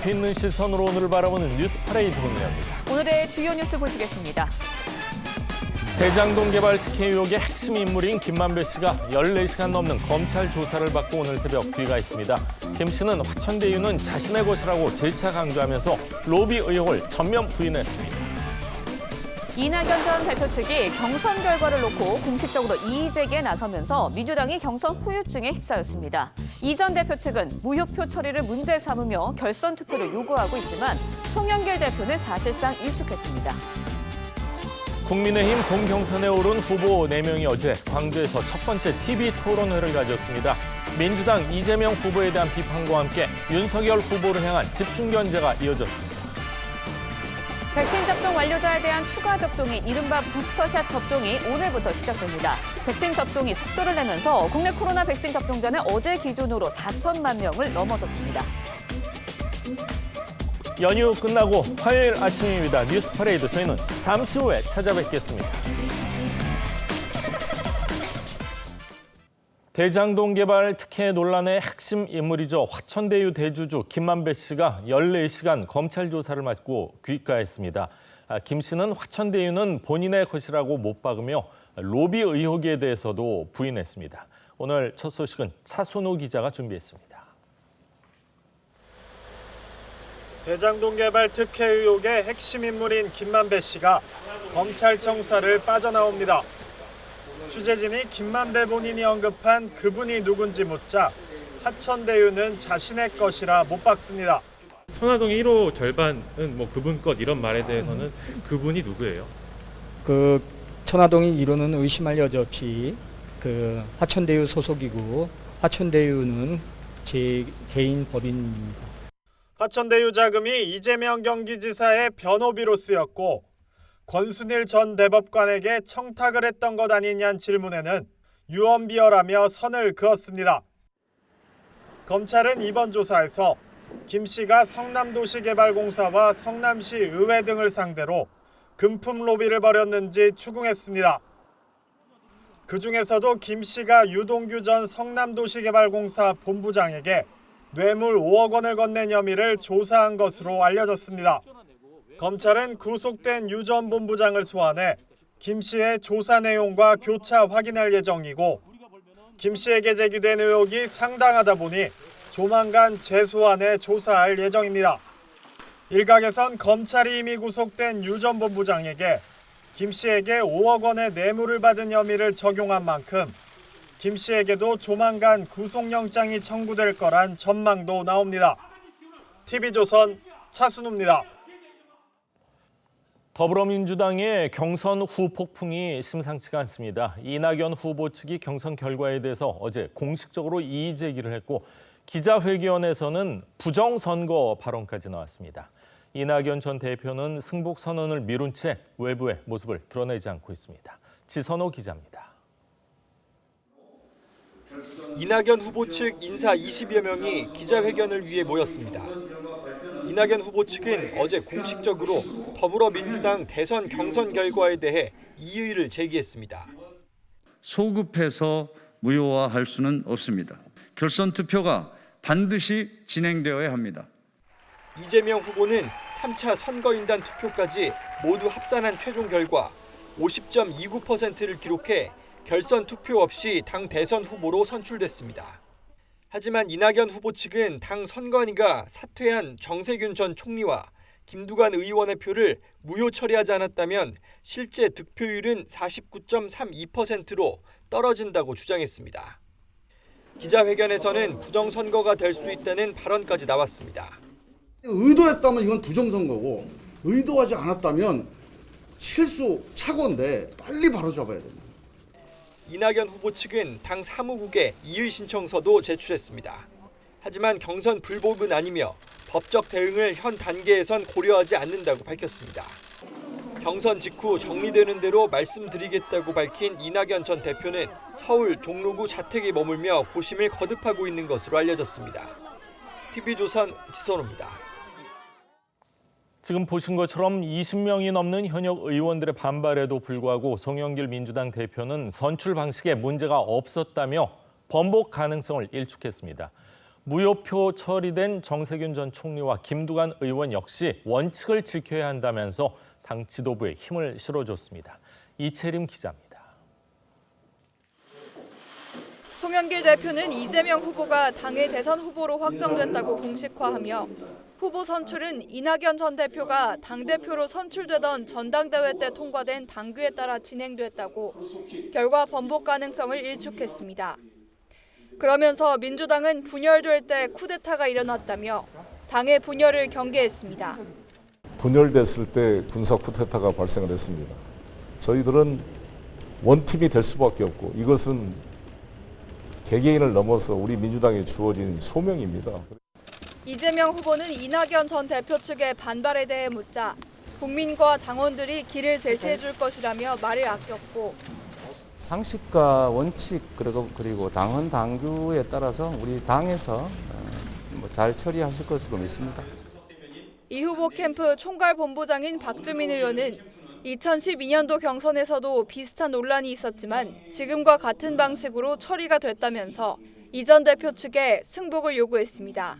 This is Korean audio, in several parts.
깊이 있는 시선으로 오늘을 바라보는 뉴스 퍼레이드 오늘입니다. 오늘의 주요 뉴스 보시겠습니다. 대장동 개발 특혜 의혹의 핵심 인물인 김만배 씨가 14시간 넘는 검찰 조사를 받고 오늘 새벽 귀가했습니다. 김 씨는 화천대유는 자신의 것이라고 재차 강조하면서 로비 의혹을 전면 부인했습니다. 이낙연 전 대표 측이 경선 결과를 놓고 공식적으로 이의 제기에 나서면서 민주당이 경선 후유증에 휩싸였습니다. 이 전 대표 측은 무효표 처리를 문제 삼으며 결선 투표를 요구하고 있지만 송영길 대표는 사실상 일축했습니다. 국민의힘 본경선에 오른 후보 4명이 어제 광주에서 첫 번째 TV 토론회를 가졌습니다. 민주당 이재명 후보에 대한 비판과 함께 윤석열 후보를 향한 집중 견제가 이어졌습니다. 백신 접종 완료자에 대한 추가 접종인 이른바 부스터샷 접종이 오늘부터 시작됩니다. 백신 접종이 속도를 내면서 국내 코로나 백신 접종자는 어제 기준으로 4천만 명을 넘어섰습니다. 연휴 끝나고 화요일 아침입니다. 뉴스 퍼레이드 저희는 잠시 후에 찾아뵙겠습니다. 대장동 개발 특혜 논란의 핵심 인물이죠. 화천대유 대주주 김만배 씨가 14시간 검찰 조사를 받고 귀가했습니다. 김 씨는 화천대유는 본인의 것이라고 못 박으며 로비 의혹에 대해서도 부인했습니다. 오늘 첫 소식은 차순우 기자가 준비했습니다. 대장동 개발 특혜 의혹의 핵심 인물인 김만배 씨가 검찰청사를 빠져나옵니다. 취재진이 김만배 본인이 언급한 그분이 누군지 묻자 화천대유는 자신의 것이라 못 박습니다. 선화동 1호 절반은 그분 것 이런 말에 대해서는 그분이 누구예요? 그 천화동이 이루는 의심할 여지 없이 그 화천대유 소속이고 화천대유는 제 개인 법인입니다. 화천대유 자금이 이재명 경기지사의 변호비로 쓰였고 권순일 전 대법관에게 청탁을 했던 것 아니냐는 질문에는 유언비어라며 선을 그었습니다. 검찰은 이번 조사에서 김 씨가 성남도시개발공사와 성남시 의회 등을 상대로 금품 로비를 벌였는지 추궁했습니다. 그중에서도 김 씨가 유동규 전 성남도시개발공사 본부장에게 뇌물 5억 원을 건넨 혐의를 조사한 것으로 알려졌습니다. 검찰은 구속된 유 전 본부장을 소환해 김 씨의 조사 내용과 교차 확인할 예정이고 김 씨에게 제기된 의혹이 상당하다 보니 조만간 재소환해 조사할 예정입니다. 일각에선 검찰이 이미 구속된 유 전 본부장에게 김 씨에게 5억 원의 뇌물을 받은 혐의를 적용한 만큼 김 씨에게도 조만간 구속영장이 청구될 거란 전망도 나옵니다. TV조선 차순우입니다. 더불어민주당의 경선 후 폭풍이 심상치가 않습니다. 이낙연 후보 측이 경선 결과에 대해서 어제 공식적으로 이의 제기를 했고 기자회견에서는 부정선거 발언까지 나왔습니다. 이낙연 전 대표는 승복 선언을 미룬 채 외부의 모습을 드러내지 않고 있습니다. 지선호 기자입니다. 이낙연 후보 측 인사 20여 명이 기자회견을 위해 모였습니다. 이낙연 후보 측은 어제 공식적으로 더불어민주당 대선 경선 결과에 대해 이의를 제기했습니다. 소급해서 무효화할 수는 없습니다. 결선 투표가 반드시 진행되어야 합니다. 이재명 후보는 3차 선거인단 투표까지 모두 합산한 최종 결과 50.29%를 기록해 결선 투표 없이 당 대선 후보로 선출됐습니다. 하지만 이낙연 후보 측은 당 선관위가 사퇴한 정세균 전 총리와 김두관 의원의 표를 무효 처리하지 않았다면 실제 득표율은 49.32%로 떨어진다고 주장했습니다. 기자회견에서는 부정선거가 될 수 있다는 발언까지 나왔습니다. 의도했다면 이건 부정선거고 의도하지 않았다면 실수 착오인데 빨리 바로잡아야 됩니다. 이낙연 후보 측은 당 사무국에 이의 신청서도 제출했습니다. 하지만 경선 불복은 아니며 법적 대응을 현 단계에선 고려하지 않는다고 밝혔습니다. 경선 직후 정리되는 대로 말씀드리겠다고 밝힌 이낙연 전 대표는 서울 종로구 자택에 머물며 고심을 거듭하고 있는 것으로 알려졌습니다. TV조선 지선호입니다. 지금 보신 것처럼 20명이 넘는 현역 의원들의 반발에도 불구하고 송영길 민주당 대표는 선출 방식에 문제가 없었다며 번복 가능성을 일축했습니다. 무효표 처리된 정세균 전 총리와 김두관 의원 역시 원칙을 지켜야 한다면서 당 지도부에 힘을 실어줬습니다. 이채림 기자입니다. 송영길 대표는 이재명 후보가 당의 대선 후보로 확정됐다고 공식화하며 후보 선출은 이낙연 전 대표가 당대표로 선출되던 전당대회 때 통과된 당규에 따라 진행됐다고 결과 번복 가능성을 일축했습니다. 그러면서 민주당은 분열될 때 쿠데타가 일어났다며 당의 분열을 경계했습니다. 분열됐을 때 군사 쿠데타가 발생을 했습니다. 저희들은 원팀이 될 수밖에 없고 이것은 개개인을 넘어서 우리 민주당에 주어진 소명입니다. 이재명 후보는 이낙연 전 대표 측의 반발에 대해 묻자 국민과 당원들이 길을 제시해 줄 것이라며 말을 아꼈고 상식과 원칙 그리고 당헌 당규에 따라서 우리 당에서 잘 처리하실 것으로 믿습니다. 이 후보 캠프 총괄본부장인 박주민 의원은 2012년도 경선에서도 비슷한 논란이 있었지만 지금과 같은 방식으로 처리가 됐다면서 이 전 대표 측에 승복을 요구했습니다.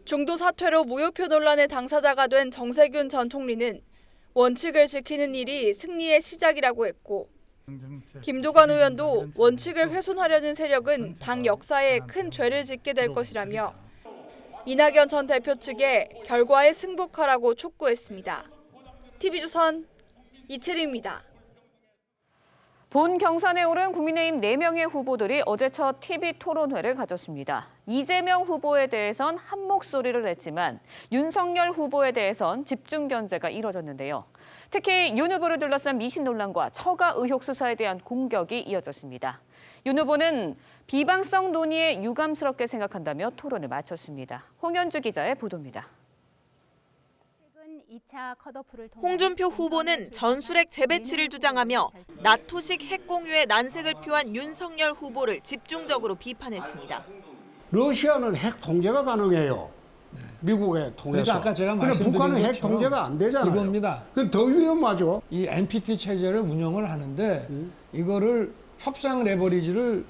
중도 사퇴로 무효표 논란의 당사자가 된 정세균 전 총리는 원칙을 지키는 일이 승리의 시작이라고 했고 김두관 의원도 원칙을 훼손하려는 세력은 당 역사에 큰 죄를 짓게 될 것이라며 이낙연 전 대표 측에 결과에 승복하라고 촉구했습니다. TV조선 이채리입니다. 본 경선에 오른 국민의힘 4명의 후보들이 어제 첫 TV 토론회를 가졌습니다. 이재명 후보에 대해선 한 목소리를 냈지만 윤석열 후보에 대해선 집중 견제가 이뤄졌는데요. 특히 윤 후보를 둘러싼 미신 논란과 처가 의혹 수사에 대한 공격이 이어졌습니다. 윤 후보는 비방성 논의에 유감스럽게 생각한다며 토론을 마쳤습니다. 홍현주 기자의 보도입니다. 홍준표 후보는 전술핵 재배치를 주장하며 나토식 핵공유에 난색을 표한 윤석열 후보를 집중적으로 비판했습니다. 러시아는 핵 통제가 가능해요. 미국에 통해서. 그러니까 아까 제가 근데 북한은 핵 통제가 안 되잖아요. 이겁니다. 그건 더 위험하죠. 이 NPT 체제를 운영을 하는데 이거를 협상 레버리지를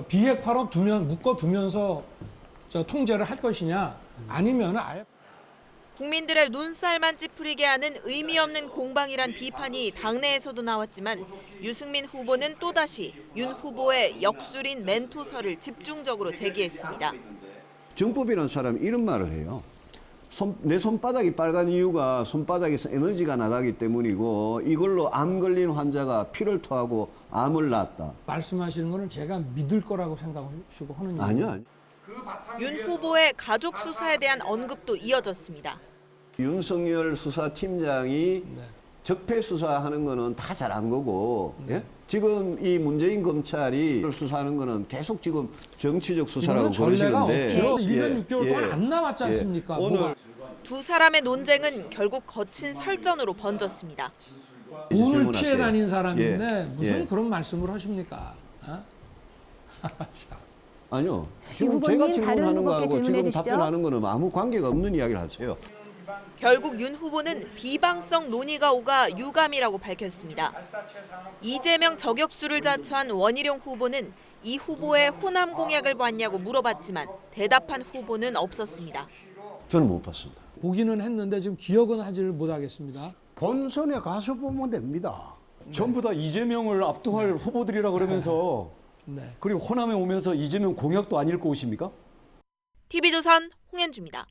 비핵화로 묶어두면서 통제를 할 것이냐 아니면 아예 국민들의 눈살만 찌푸리게 하는 의미 없는 공방이란 비판이 당내에서도 나왔지만 유승민 후보는 또다시 윤 후보의 역술인 멘토설을 집중적으로 제기했습니다. 정법이라는 사람이 이런 말을 해요. 내 손바닥이 빨간 이유가 손바닥에서 에너지가 나가기 때문이고 이걸로 암 걸린 환자가 피를 토하고 암을 낳았다. 말씀하시는 거는 제가 믿을 거라고 생각하시고 하는 얘기예요. 아니요. 윤 후보의 가족 수사에 대한 언급도 이어졌습니다. 윤석열 수사팀장이 적폐 수사하는 거는 다 잘한 거고 예? 지금 이 문재인 검찰이 수사하는 거는 계속 지금 정치적 수사라고 그러시는데 1년 6개월 동안 안 나왔지 않습니까? 오늘 두 사람의 논쟁은 결국 거친 설전으로 번졌습니다. 돈을 피해 다닌 사람인데 무슨 그런 말씀을 하십니까? 아니요. 지금 제가 질문하는 거하고 지금 답변하는 거는 아무 관계가 없는 이야기를 하세요. 결국 윤 후보는 비방성 논의가 오가 유감이라고 밝혔습니다. 이재명 저격수를 자처한 원희룡 후보는 이 후보의 호남 공약을 봤냐고 물어봤지만 대답한 후보는 없었습니다. 저는 못 봤습니다. 보기는 했는데 지금 기억은 하지를 못하겠습니다. 본선에 가서 보면 됩니다. 전부 다 이재명을 압도할 후보들이라 그러면서 그리고 호남에 오면서 이재명 공약도 안 읽고 오십니까? TV조선 홍현주입니다.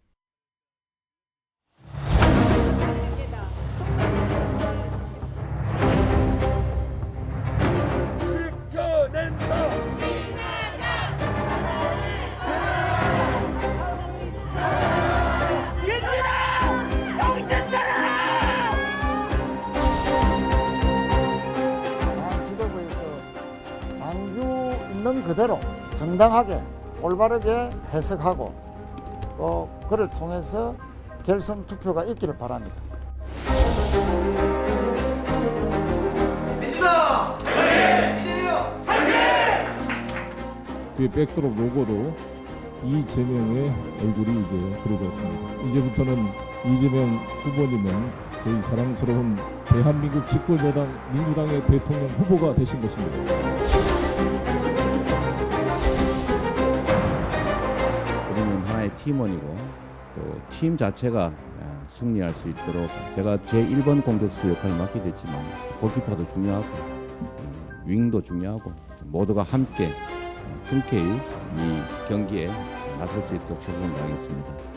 있는 그대로 정당하게 올바르게 해석하고 또 그를 통해서 결선 투표가 있기를 바랍니다. 민주당! 이재명! 뒤에 백드롭 로고도 이재명의 얼굴이 이제 그려졌습니다. 이제부터는 이재명 후보님은 저희 자랑스러운 대한민국 집권여당 민주당의 대통령 후보가 되신 것입니다. 팀원이고 또 팀 자체가 승리할 수 있도록 제가 제1번 공격수 역할을 맡게 됐지만 골키퍼도 중요하고 윙도 중요하고 모두가 함께 흔쾌히 이 경기에 나설 수 있도록 최선을 다하겠습니다.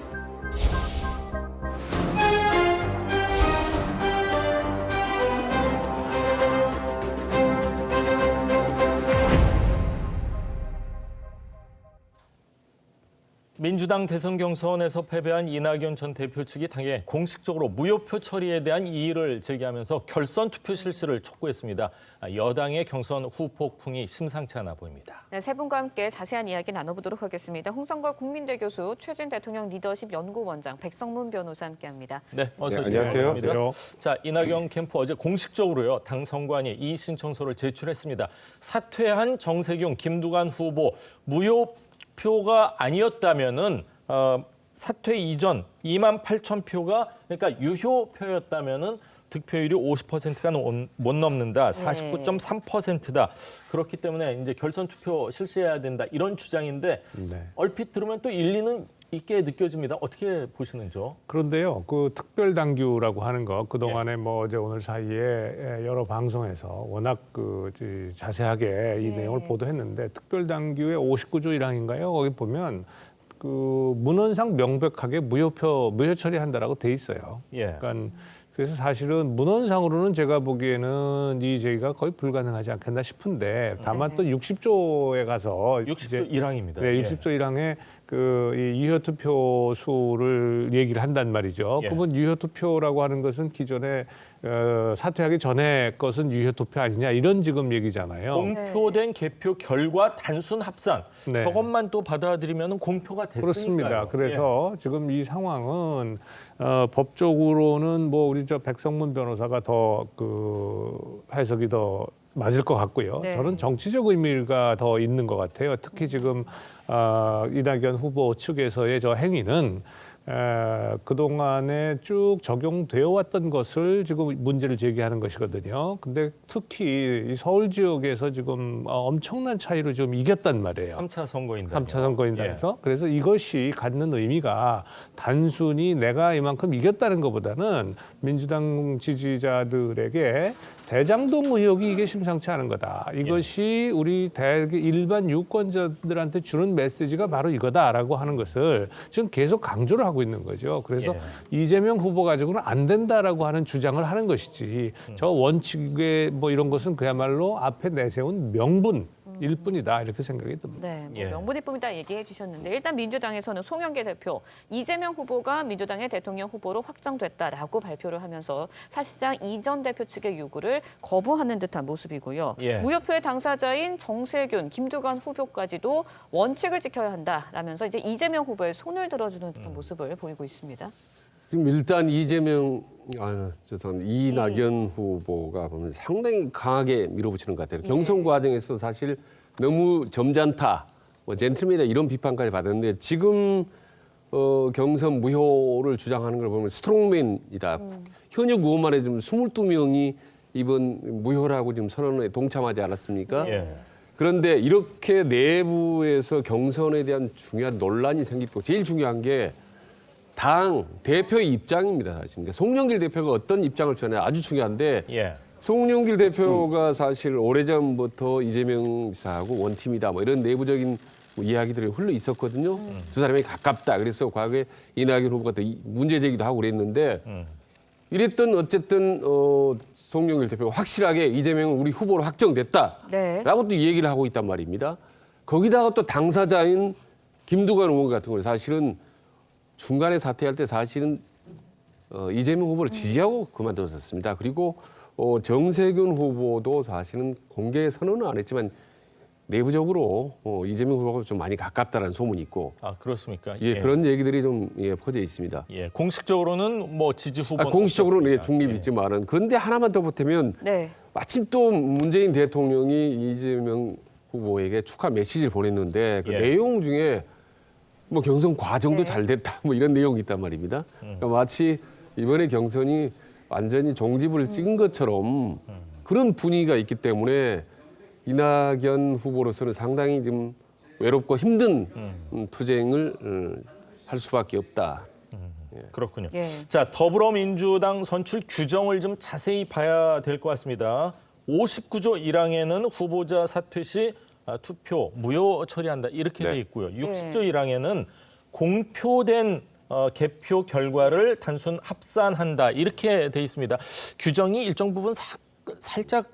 민주당 대선 경선에서 패배한 이낙연 전 대표 측이 당에 공식적으로 무효표 처리에 대한 이의를 제기하면서 결선 투표 실시를 촉구했습니다. 여당의 경선 후폭풍이 심상치 않아 보입니다. 네, 세 분과 함께 자세한 이야기 나눠보도록 하겠습니다. 홍성걸 국민대 교수, 최진 대통령 리더십 연구원장, 백성문 변호사 함께합니다. 네, 어서 오십시오. 안녕하세요. 자, 이낙연 캠프 어제 공식적으로요 당 선관위 이의 신청서를 제출했습니다. 사퇴한 정세균, 김두관 후보 무효표가 아니었다면은 사퇴 이전 2만 8천 표가 그러니까 유효표였다면은 득표율이 50%가 못 넘는다. 49.3%다. 그렇기 때문에 이제 결선 투표 실시해야 된다. 이런 주장인데 얼핏 들으면 또 일리는 있게 느껴집니다. 어떻게 보시는지요? 그런데요, 그 특별 당규라고 하는 거 그동안에 뭐 어제 오늘 사이에 여러 방송에서 워낙 그 자세하게 이 내용을 보도했는데 특별 당규의 59조 1항인가요? 거기 보면 그 문헌상 명백하게 무효 처리한다라고 돼 있어요. 그러니까 그래서 사실은 문헌상으로는 제가 보기에는 이 제기가 거의 불가능하지 않겠나 싶은데 다만 또 60조에 가서 60조 1항입니다. 네, 60조 1항에 그 이 유효 투표 수를 얘기를 한단 말이죠. 그러면 유효 투표라고 하는 것은 기존에 사퇴하기 전에 것은 유효 투표 아니냐 이런 지금 얘기잖아요. 공표된 개표 결과 단순 합산 저것만 또 받아들이면 공표가 됐으니까요. 그렇습니다. 그래서 지금 이 상황은 법적으로는 뭐 우리 저 백성문 변호사가 더 그 해석이 더 맞을 것 같고요. 저는 정치적 의미가 더 있는 것 같아요. 특히 지금 이낙연 후보 측에서의 저 행위는 그동안에 쭉 적용되어 왔던 것을 지금 문제를 제기하는 것이거든요. 근데 특히 이 서울 지역에서 지금 엄청난 차이로 지금 이겼단 말이에요. 3차 선거인단. 3차 선거인단에서. 그래서 이것이 갖는 의미가 단순히 내가 이만큼 이겼다는 것보다는 민주당 지지자들에게 대장동 의혹이 이게 심상치 않은 거다. 이것이 우리 일반 유권자들한테 주는 메시지가 바로 이거다라고 하는 것을 지금 계속 강조를 하고 있는 거죠. 그래서 이재명 후보 가지고는 안 된다라고 하는 주장을 하는 것이지 저 원칙에 뭐 이런 것은 그야말로 앞에 내세운 명분. 일 뿐이다 이렇게 생각이 듭니다. 네, 뭐 명분일 뿐이다 얘기해 주셨는데 일단 민주당에서는 송영길 대표, 이재명 후보가 민주당의 대통령 후보로 확정됐다라고 발표를 하면서 사실상 이 전 대표 측의 요구를 거부하는 듯한 모습이고요. 무효표의 당사자인 정세균, 김두관 후보까지도 원칙을 지켜야 한다라면서 이제 이재명 후보의 손을 들어주는 듯한 모습을 보이고 있습니다. 지금 일단 이낙연 후보가 보면 상당히 강하게 밀어붙이는 것 같아요. 경선 과정에서 사실 너무 점잖다, 뭐 젠틀맨이다 이런 비판까지 받았는데 지금 경선 무효를 주장하는 걸 보면 스트롱맨이다. 현역 의원만 해도 22명이 이번 무효라고 지금 선언에 동참하지 않았습니까? 그런데 이렇게 내부에서 경선에 대한 중요한 논란이 생기고 제일 중요한 게 당 대표의 입장입니다. 사실. 그러니까 송영길 대표가 어떤 입장을 취하냐 아주 중요한데 송영길 대표가 사실 오래전부터 이재명 지사하고 원팀이다 뭐 이런 내부적인 이야기들이 흘러 있었거든요. 두 사람이 가깝다. 그래서 과거에 이낙연 후보가 또 문제 제기도 하고 그랬는데 이랬던 어쨌든 송영길 대표가 확실하게 이재명은 우리 후보로 확정됐다라고 또 얘기를 하고 있단 말입니다. 거기다가 또 당사자인 김두관 의원 같은 경우는 사실은 중간에 사퇴할 때 사실은 이재명 후보를 지지하고 그만뒀었습니다. 그리고 정세균 후보도 사실은 공개 선언은 안 했지만 내부적으로 이재명 후보가 좀 많이 가깝다는 소문이 있고. 아 그렇습니까? 그런 얘기들이 좀 퍼져 있습니다. 공식적으로는 뭐 지지 후보. 공식적으로는 중립이 있지만은 그런데 하나만 더 보태면 마침 또 문재인 대통령이 이재명 후보에게 축하 메시지를 보냈는데 그 내용 중에 뭐 경선 과정도 잘 됐다 뭐 이런 내용이 있단 말입니다. 그러니까 마치 이번에 경선이 완전히 종지부를 찍은 것처럼 그런 분위기가 있기 때문에 이낙연 후보로서는 상당히 좀 외롭고 힘든 투쟁을 할 수밖에 없다. 그렇군요. 예. 자, 더불어민주당 선출 규정을 좀 자세히 봐야 될 것 같습니다. 59조 1항에는 후보자 사퇴 시 투표 무효 처리한다 이렇게 돼 있고요. 60조 1항에는 공표된 개표 결과를 단순 합산한다 이렇게 돼 있습니다. 규정이 일정 부분 살짝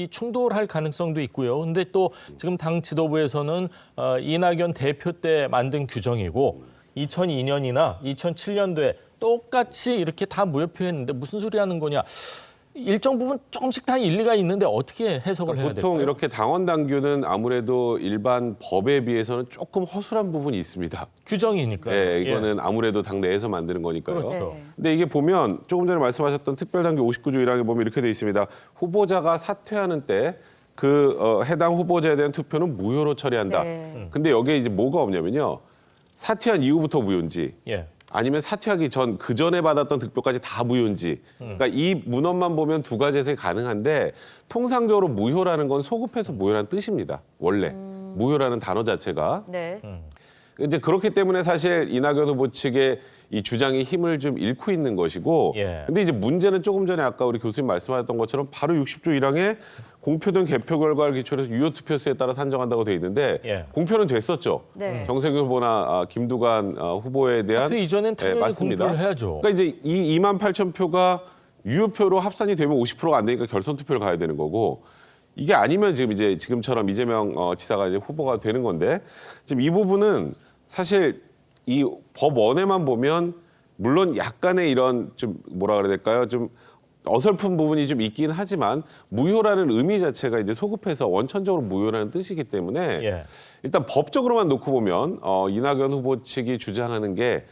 충돌할 가능성도 있고요. 근데 또 지금 당 지도부에서는 이낙연 대표 때 만든 규정이고 2002년이나 2007년도에 똑같이 이렇게 다 무효표했는데 무슨 소리 하는 거냐. 일정 부분 조금씩 다 일리가 있는데 어떻게 해석을 해야 될까요? 보통 이렇게 당원 당규는 아무래도 일반 법에 비해서는 조금 허술한 부분이 있습니다. 규정이니까요. 네, 이거는 아무래도 당 내에서 만드는 거니까요. 그렇죠. 근데 이게 보면 조금 전에 말씀하셨던 특별당규 59조 1항에 보면 이렇게 돼 있습니다. 후보자가 사퇴하는 때 그 해당 후보자에 대한 투표는 무효로 처리한다. 근데 여기에 이제 뭐가 없냐면요. 사퇴한 이후부터 무효인지 아니면 사퇴하기 전 그 전에 받았던 득표까지 다 무효인지. 그러니까 이 문헌만 보면 두 가지 해석이 가능한데 통상적으로 무효라는 건 소급해서 무효라는 뜻입니다. 원래 무효라는 단어 자체가. 네. 이제 그렇기 때문에 사실 이낙연 후보 측의 이 주장이 힘을 좀 잃고 있는 것이고. 근데 이제 문제는 조금 전에 아까 우리 교수님 말씀하셨던 것처럼 바로 60조 1항에 공표된 개표 결과를 기초로 해서 유효 투표수에 따라 산정한다고 돼 있는데 공표는 됐었죠. 정세균 후보나 김두관 후보에 대한 사퇴 이전엔 당연히 맞습니다. 공표를 해야죠. 그러니까 이제 이 28,000표가 유효표로 합산이 되면 50%가 안 되니까 결선 투표를 가야 되는 거고 이게 아니면 지금처럼 이재명 지사가 이제 후보가 되는 건데 지금 이 부분은 사실 이 법원에만 보면 물론 약간의 이런 좀 뭐라 그래야 될까요? 좀 어설픈 부분이 좀 있긴 하지만 무효라는 의미 자체가 이제 소급해서 원천적으로 무효라는 뜻이기 때문에 일단 법적으로만 놓고 보면 이낙연 후보 측이 주장하는 게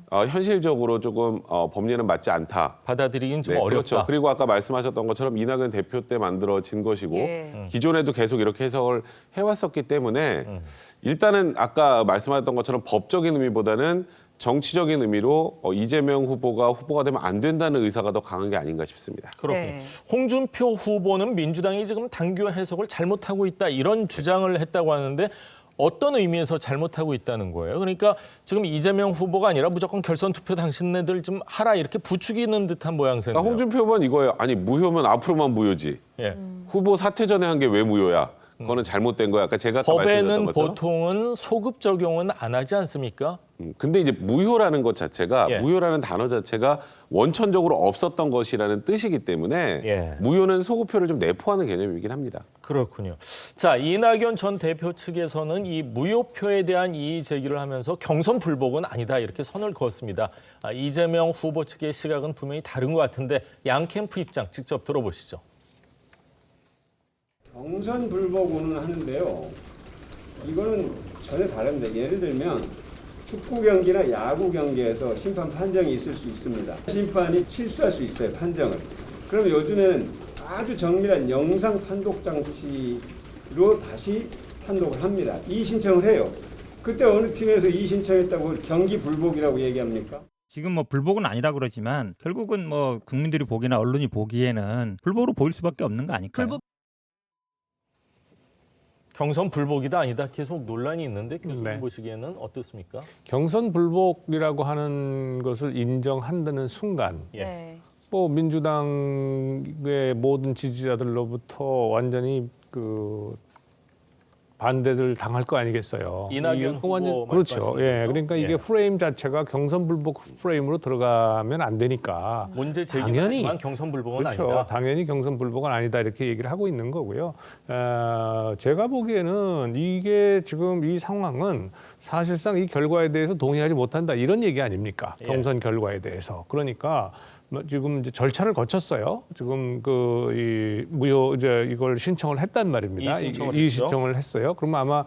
현실적으로 조금 법리는 맞지 않다. 받아들이긴 좀 네, 어렵다. 그렇죠. 그리고 아까 말씀하셨던 것처럼 이낙연 대표 때 만들어진 것이고 기존에도 계속 이렇게 해석을 해왔었기 때문에 일단은 아까 말씀하셨던 것처럼 법적인 의미보다는 정치적인 의미로 이재명 후보가 되면 안 된다는 의사가 더 강한 게 아닌가 싶습니다. 그렇군요. 홍준표 후보는 민주당이 지금 당규 해석을 잘못하고 있다 이런 주장을 했다고 하는데 어떤 의미에서 잘못하고 있다는 거예요? 그러니까 지금 이재명 후보가 아니라 무조건 결선 투표 당신네들 좀 하라 이렇게 부추기는 듯한 모양새인데요. 그러니까 홍준표 후보는 이거예요. 아니 무효면 앞으로만 무효지. 후보 사퇴 전에 한 게 왜 무효야? 그거는 잘못된 거야. 아까 제가 아까 법에는 말씀드렸던 것처럼. 보통은 소급 적용은 안 하지 않습니까? 근데 이제 무효라는 것 자체가 무효라는 단어 자체가 원천적으로 없었던 것이라는 뜻이기 때문에 무효는 소급표를 좀 내포하는 개념이긴 합니다. 그렇군요. 자, 이낙연 전 대표 측에서는 이 무효표에 대한 이의 제기를 하면서 경선 불복은 아니다 이렇게 선을 그었습니다. 이재명 후보 측의 시각은 분명히 다른 것 같은데 양 캠프 입장 직접 들어보시죠. 경선 불복은 하는데요. 이거는 전혀 다릅니다. 예를 들면 축구 경기나 야구 경기에서 심판 판정이 있을 수 있습니다. 심판이 실수할 수 있어요, 판정을. 그럼 요즘에는 아주 정밀한 영상 판독 장치로 다시 판독을 합니다. 이의 신청을 해요. 그때 어느 팀에서 이의 신청했다고 경기 불복이라고 얘기합니까? 지금 뭐 불복은 아니라 그러지만 결국은 뭐 국민들이 보기나 언론이 보기에는 불복으로 보일 수밖에 없는 거 아닐까요? 경선 불복이다 아니다 계속 논란이 있는데 교수님 보시기에는 어떻습니까? 경선 불복이라고 하는 것을 인정한다는 순간 뭐 민주당의 모든 지지자들로부터 완전히 그 반대를 당할 거 아니겠어요. 이낙연 후보 그렇죠. 말씀하시는 거죠? 그러니까 이게 프레임 자체가 경선 불복 프레임으로 들어가면 안 되니까 문제 제기는 하지만 경선 불복은 그렇죠. 아니다. 당연히 경선 불복은 아니다 이렇게 얘기를 하고 있는 거고요. 제가 보기에는 이게 지금 이 상황은 사실상 이 결과에 대해서 동의하지 못한다 이런 얘기 아닙니까? 경선 결과에 대해서. 그러니까 지금 이제 절차를 거쳤어요. 지금 이 무효 이걸 신청을 했단 말입니다. 이의 신청을 했어요. 그러면 아마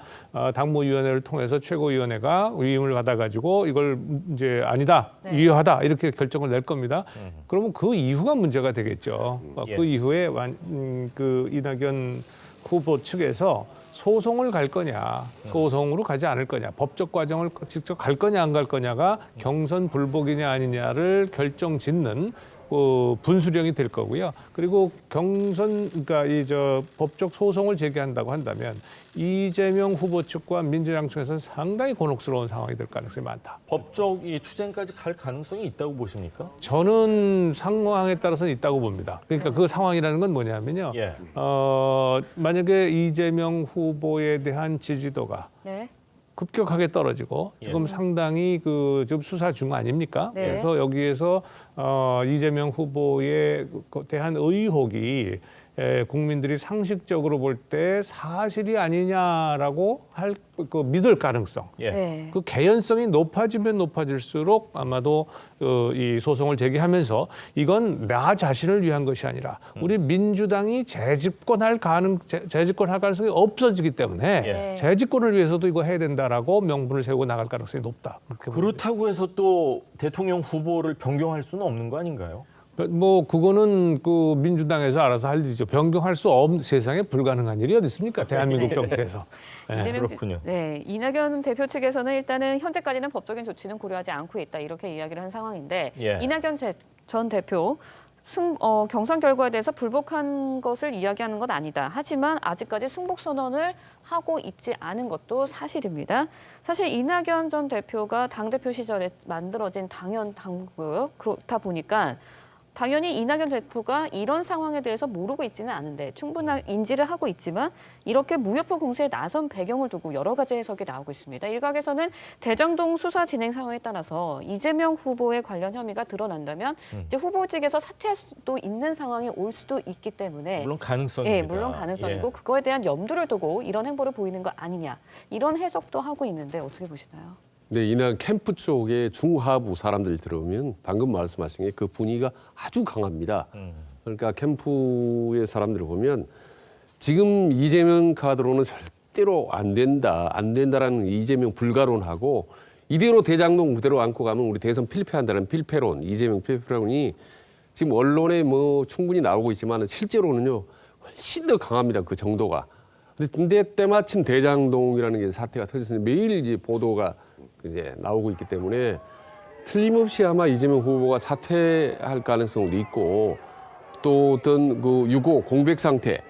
당무위원회를 통해서 최고위원회가 위임을 받아가지고 이걸 이제 아니다, 유효하다 이렇게 결정을 낼 겁니다. 그러면 그 이후가 문제가 되겠죠. 그 이후에 그 이낙연 후보 측에서 소송을 갈 거냐, 소송으로 가지 않을 거냐, 법적 과정을 직접 갈 거냐 안 갈 거냐가 경선 불복이냐 아니냐를 결정짓는 분수령이 될 거고요. 그리고 그러니까 법적 소송을 제기한다고 한다면 이재명 후보 측과 민주당 측에서는 상당히 곤혹스러운 상황이 될 가능성이 많다. 법적 이 투쟁까지 갈 가능성이 있다고 보십니까? 저는 상황에 따라서는 있다고 봅니다. 그러니까 그 상황이라는 건 뭐냐면요. 예. 만약에 이재명 후보에 대한 지지도가 네. 급격하게 떨어지고 지금 상당히 지금 수사 중 아닙니까? 네. 그래서 여기에서 이재명 후보에 대한 의혹이 국민들이 상식적으로 볼 때 사실이 아니냐라고 믿을 가능성. 네. 그 개연성이 높아지면 높아질수록 아마도 이 소송을 제기하면서 이건 나 자신을 위한 것이 아니라 우리 민주당이 재집권할 가능성이 없어지기 때문에 재집권을 위해서도 이거 해야 된다라고 명분을 세우고 나갈 가능성이 높다. 그렇다고 해서 또 대통령 후보를 변경할 수는 없는 거 아닌가요? 그거는 민주당에서 알아서 할 일이죠. 변경할 수 없는 세상에 불가능한 일이 어디 있습니까? 대한민국 정치에서. 그렇군요. 네, 이낙연 대표 측에서는 일단은 현재까지는 법적인 조치는 고려하지 않고 있다 이렇게 이야기를 한 상황인데 이낙연 전 대표 경선 결과에 대해서 불복한 것을 이야기하는 건 아니다. 하지만 아직까지 승복 선언을 하고 있지 않은 것도 사실입니다. 사실 이낙연 전 대표가 당대표 시절에 만들어진 당연당고요. 그렇다 보니까 당연히 이낙연 대표가 이런 상황에 대해서 모르고 있지는 않은데 충분한 인지를 하고 있지만 이렇게 무효표 공세에 나선 배경을 두고 여러 가지 해석이 나오고 있습니다. 일각에서는 대장동 수사 진행 상황에 따라서 이재명 후보의 관련 혐의가 드러난다면 이제 후보직에서 사퇴할 수도 있는 상황이 올 수도 있기 때문에 물론 가능성입니다. 물론 가능성이고 그거에 대한 염두를 두고 이런 행보를 보이는 거 아니냐 이런 해석도 하고 있는데 어떻게 보시나요? 네, 이날 캠프 쪽에 중하부 사람들 들어오면 방금 말씀하신 게 그 분위기가 아주 강합니다. 그러니까 캠프의 사람들을 보면 지금 이재명 카드로는 절대로 안 된다라는 이재명 불가론하고 이대로 대장동 그대로 안고 가면 우리 대선 필패한다는 필패론, 이재명 필패론이 지금 언론에 충분히 나오고 있지만 실제로는요 훨씬 더 강합니다. 그 정도가. 근데 때마침 대장동이라는 게 사태가 터졌으니 매일 이제 보도가 이제 나오고 있기 때문에 틀림없이 아마 이재명 후보가 사퇴할 가능성도 있고 또 어떤 6.5 공백 상태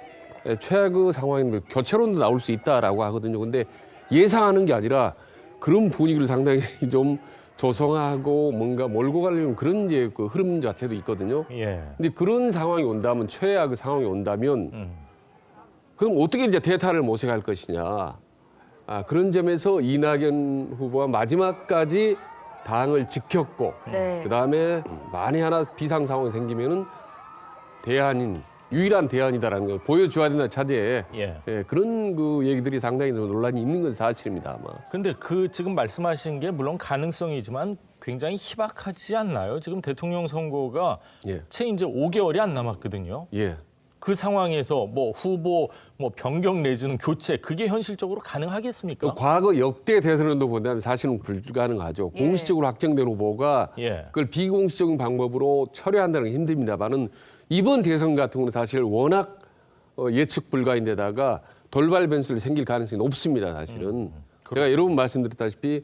최악의 상황인 교체론도 나올 수 있다라고 하거든요. 근데 예상하는 게 아니라 그런 분위기를 상당히 좀 조성하고 뭔가 몰고 가려는 그런 이제 그 흐름 자체도 있거든요. 근데 그런 상황이 온다면 최악의 상황이 온다면 그럼 어떻게 이제 대타를 모셔갈 것이냐. 그런 점에서 이낙연 후보가 마지막까지 당을 지켰고 그다음에 만에 하나 비상 상황이 생기면은 유일한 대안이다라는 걸 보여줘야 된다 차제에 그런 얘기들이 상당히 논란이 있는 건 사실입니다. 아마. 근데 지금 말씀하신 게 물론 가능성이지만 굉장히 희박하지 않나요? 지금 대통령 선거가 채 이제 5개월이 안 남았거든요. 그 상황에서 후보 변경 내지는 교체 그게 현실적으로 가능하겠습니까? 과거 역대 대선도 보면 사실은 불가능하죠. 공식적으로 확정된 후보가 그걸 비공식적인 방법으로 처리한다는 게 힘듭니다만은 이번 대선 같은 경우는 사실 워낙 예측 불가인데다가 돌발 변수를 생길 가능성이 높습니다. 사실은 제가 여러 번 말씀드렸다시피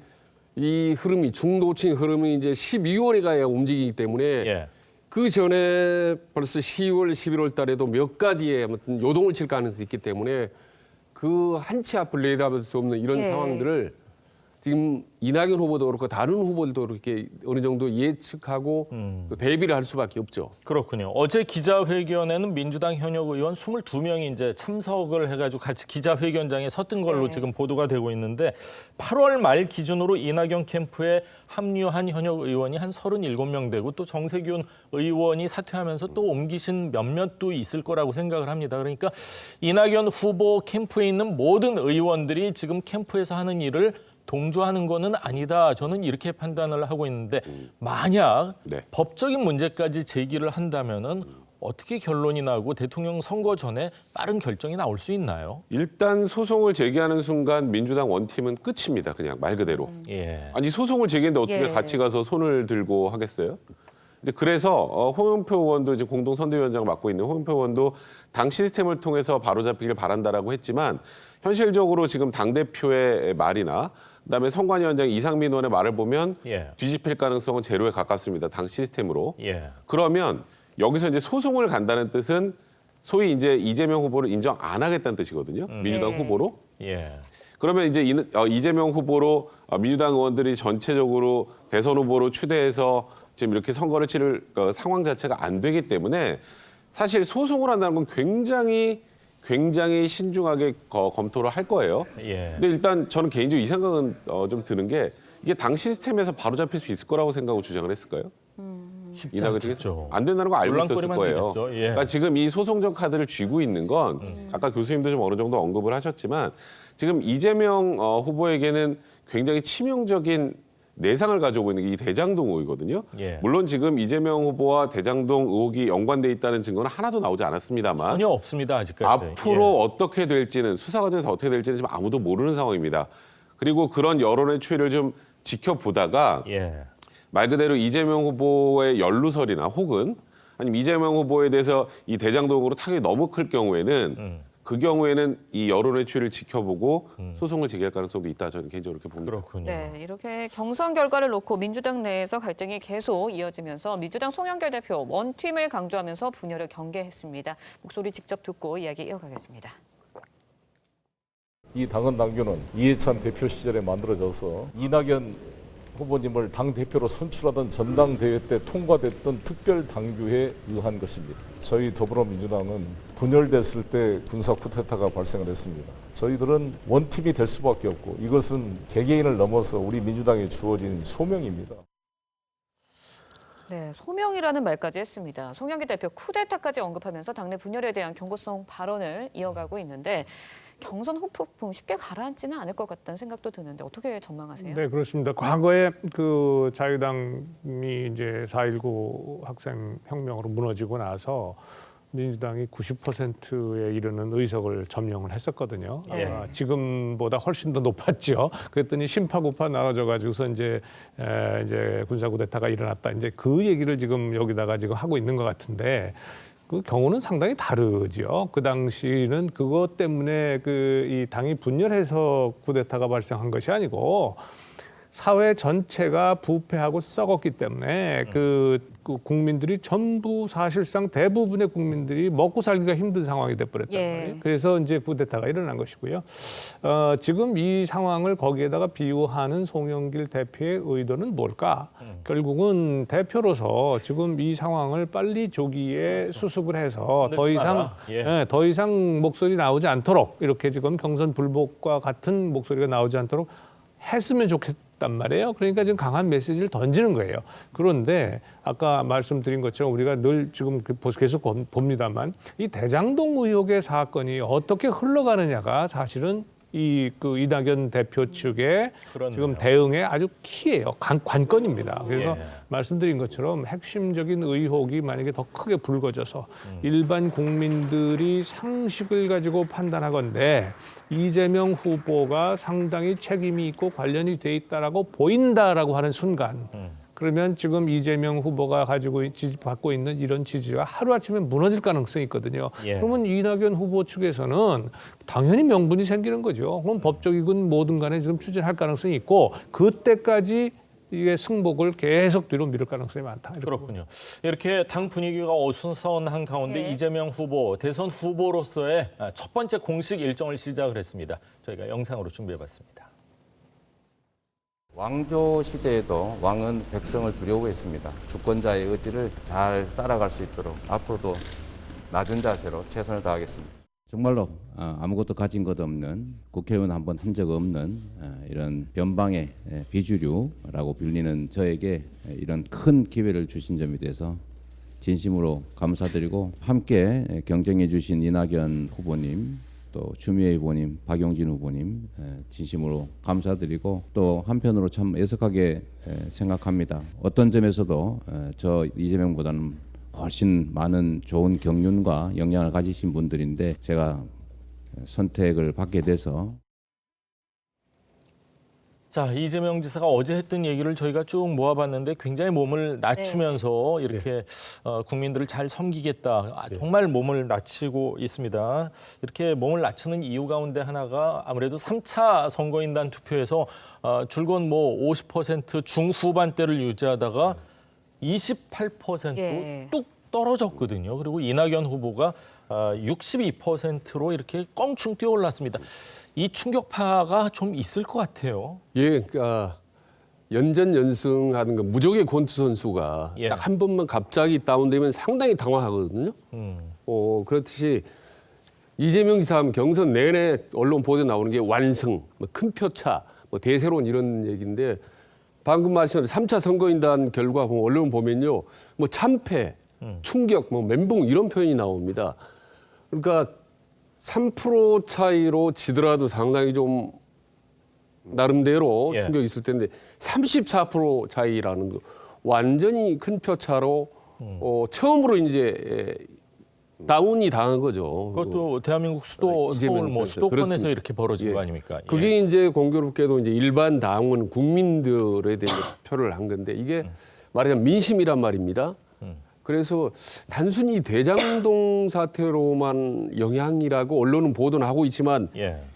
이 흐름이 중도층 흐름이 이제 12월에 가야 움직이기 때문에. 그 전에 벌써 10월, 11월 달에도 몇 가지의 아무튼 요동을 칠 가능성이 있기 때문에 그 한 치 앞을 내다볼 수 없는 이런 상황들을 지금 이낙연 후보도 그렇고 다른 후보들도 그렇게 어느 정도 예측하고 또 대비를 할 수밖에 없죠. 그렇군요. 어제 기자회견에는 민주당 현역 의원 22명이 이제 참석을 해가지고 같이 기자회견장에 섰던 걸로 지금 보도가 되고 있는데 8월 말 기준으로 이낙연 캠프에 합류한 현역 의원이 한 37명 되고 또 정세균 의원이 사퇴하면서 또 옮기신 몇몇도 있을 거라고 생각을 합니다. 그러니까 이낙연 후보 캠프에 있는 모든 의원들이 지금 캠프에서 하는 일을 동조하는 거는 아니다. 저는 이렇게 판단을 하고 있는데 만약 법적인 문제까지 제기를 한다면은 어떻게 결론이 나고 대통령 선거 전에 빠른 결정이 나올 수 있나요? 일단 소송을 제기하는 순간 민주당 원팀은 끝입니다. 그냥 말 그대로. 아니 소송을 제기했는데 어떻게 같이 가서 손을 들고 하겠어요? 이제 그래서 홍영표 의원도 이제 공동 선대위원장을 맡고 있는 홍영표 의원도 당 시스템을 통해서 바로잡히길 바란다라고 했지만 현실적으로 지금 당 대표의 말이나 그다음에 선관위원장 이상민 의원의 말을 보면 뒤집힐 가능성은 제로에 가깝습니다. 당 시스템으로. 그러면 여기서 이제 소송을 간다는 뜻은 소위 이제 이재명 후보를 인정 안 하겠다는 뜻이거든요. 민주당 후보로. 그러면 이제 이재명 후보로 민주당 의원들이 전체적으로 대선 후보로 추대해서 지금 이렇게 선거를 치를 상황 자체가 안 되기 때문에 사실 소송을 한다는 건 굉장히 신중하게 검토를 할 거예요. 근데 일단 저는 개인적으로 이 생각은 좀 드는 게 이게 당 시스템에서 바로 잡힐 수 있을 거라고 생각하고 주장을 했을까요? 쉽지 않겠죠. 안 된다는 거 알고 있었을 거예요. 되겠죠. 그러니까 지금 이 소송적 카드를 쥐고 있는 건 아까 교수님도 좀 어느 정도 언급을 하셨지만 지금 이재명 후보에게는 굉장히 치명적인 내상을 가지고 있는 게 이 대장동 의혹이거든요. 물론 지금 이재명 후보와 대장동 의혹이 연관돼 있다는 증거는 하나도 나오지 않았습니다만 전혀 없습니다. 아직까지. 앞으로 어떻게 될지는 수사 과정에서 어떻게 될지는 지금 아무도 모르는 상황입니다. 그리고 그런 여론의 추이를 좀 지켜보다가 말 그대로 이재명 후보의 연루설이나 혹은 아니면 이재명 후보에 대해서 이 대장동으로 타격이 너무 클 경우에는 그 경우에는 이 여론의 추이를 지켜보고 소송을 제기할 가능성도 있다. 저는 개인적으로 이렇게 봅니다. 그렇군요. 네, 이렇게 경선 결과를 놓고 민주당 내에서 갈등이 계속 이어지면서 민주당 송영길 대표 원팀을 강조하면서 분열을 경계했습니다. 목소리 직접 듣고 이야기 이어가겠습니다. 이 당헌 당규는 이해찬 대표 시절에 만들어져서 이낙연 후보님을 당대표로 선출하던 전당대회 때 통과됐던 특별 당규에 의한 것입니다. 저희 더불어민주당은 분열됐을 때 군사 쿠데타가 발생을 했습니다. 저희들은 원팀이 될 수밖에 없고 이것은 개개인을 넘어서 우리 민주당에 주어진 소명입니다. 네, 소명이라는 말까지 했습니다. 송영길 대표 쿠데타까지 언급하면서 당내 분열에 대한 경고성 발언을 이어가고 있는데 경선 후폭풍 쉽게 가라앉지는 않을 것 같다는 생각도 드는데 어떻게 전망하세요? 네, 그렇습니다. 과거에 그 자유당이 이제 4.19 학생 혁명으로 무너지고 나서 민주당이 90%에 이르는 의석을 점령을 했었거든요. 지금보다 훨씬 더 높았죠. 그랬더니 심파구파 나눠져가지고서 이제 군사 쿠데타가 일어났다. 이제 그 얘기를 지금 여기다가 지금 하고 있는 것 같은데. 그 경우는 상당히 다르죠. 그 당시는 그것 때문에 이 당이 분열해서 쿠데타가 발생한 것이 아니고 사회 전체가 부패하고 썩었기 때문에 그 국민들이 전부 사실상 대부분의 국민들이 먹고 살기가 힘든 상황이 돼버렸단 말이에요. 그래서 이제 쿠데타가 일어난 것이고요. 지금 이 상황을 거기에다가 비유하는 송영길 대표의 의도는 뭘까? 결국은 대표로서 지금 이 상황을 빨리 조기에 수습을 해서 더 이상 목소리 나오지 않도록 이렇게 지금 경선 불복과 같은 목소리가 나오지 않도록 했으면 좋겠단 말이에요. 그러니까 지금 강한 메시지를 던지는 거예요. 그런데 아까 말씀드린 것처럼 우리가 늘 지금 계속 봅니다만 이 대장동 의혹의 사건이 어떻게 흘러가느냐가 사실은 이낙연 대표 측의 지금 대응의 아주 키예요. 관건입니다. 그래서 말씀드린 것처럼 핵심적인 의혹이 만약에 더 크게 불거져서 일반 국민들이 상식을 가지고 판단하건대 이재명 후보가 상당히 책임이 있고 관련이 돼 있다라고 보인다라고 하는 순간 그러면 지금 이재명 후보가 받고 있는 이런 지지가 하루아침에 무너질 가능성이 있거든요. 그러면 이낙연 후보 측에서는 당연히 명분이 생기는 거죠. 그럼 법적이건 뭐든 간에 지금 추진할 가능성이 있고 그때까지 이게 승복을 계속 뒤로 미룰 가능성이 많다. 그렇군요. 이렇게 당 분위기가 어수선한 가운데 이재명 후보, 대선 후보로서의 첫 번째 공식 일정을 시작을 했습니다. 저희가 영상으로 준비해봤습니다. 왕조 시대에도 왕은 백성을 두려워했습니다. 주권자의 의지를 잘 따라갈 수 있도록 앞으로도 낮은 자세로 최선을 다하겠습니다. 정말로 아무것도 가진 것 없는 국회의원 한 번 한 적 없는 이런 변방의 비주류라고 불리는 저에게 이런 큰 기회를 주신 점에 대해서 진심으로 감사드리고 함께 경쟁해 주신 이낙연 후보님 또 추미애 후보님, 박용진 후보님 진심으로 감사드리고 또 한편으로 참 애석하게 생각합니다. 어떤 점에서도 저 이재명보다는 훨씬 많은 좋은 경륜과 역량을 가지신 분들인데 제가 선택을 받게 돼서 자, 이재명 지사가 어제 했던 얘기를 저희가 쭉 모아봤는데 굉장히 몸을 낮추면서 이렇게 국민들을 잘 섬기겠다. 정말 몸을 낮추고 있습니다. 이렇게 몸을 낮추는 이유 가운데 하나가 아무래도 3차 선거인단 투표에서 줄곧 뭐 50% 중후반대를 유지하다가 28%로 뚝 떨어졌거든요. 그리고 이낙연 후보가 62%로 이렇게 껑충 뛰어올랐습니다. 이 충격파가 좀 있을 것 같아요. 예, 그러니까 연전연승하는 거 무적의 권투 선수가 딱 한 번만 갑자기 다운되면 상당히 당황하거든요. 그렇듯이 이재명 지사 하면 경선 내내 언론 보도에 나오는 게 완승, 뭐 큰 표차, 뭐 대세론 이런 얘기인데 방금 말씀하신 3차 선거인단 결과 보면 언론 보면요, 뭐 참패, 충격, 뭐 멘붕 이런 표현이 나옵니다. 그러니까 3% 차이로 지더라도 상당히 좀 나름대로 충격이 있을 텐데 34% 차이라는 거 완전히 큰 표차로 처음으로 이제 다운이 당한 거죠. 그것도 대한민국 수도 서울 뭐 수도권에서 그렇습니다. 이렇게 벌어진 거 아닙니까? 그게 이제 공교롭게도 이제 일반 당원 국민들에 대한 표를 한 건데 이게 말하자면 민심이란 말입니다. 그래서 단순히 대장동 사태로만 영향이라고 언론은 보도는 하고 있지만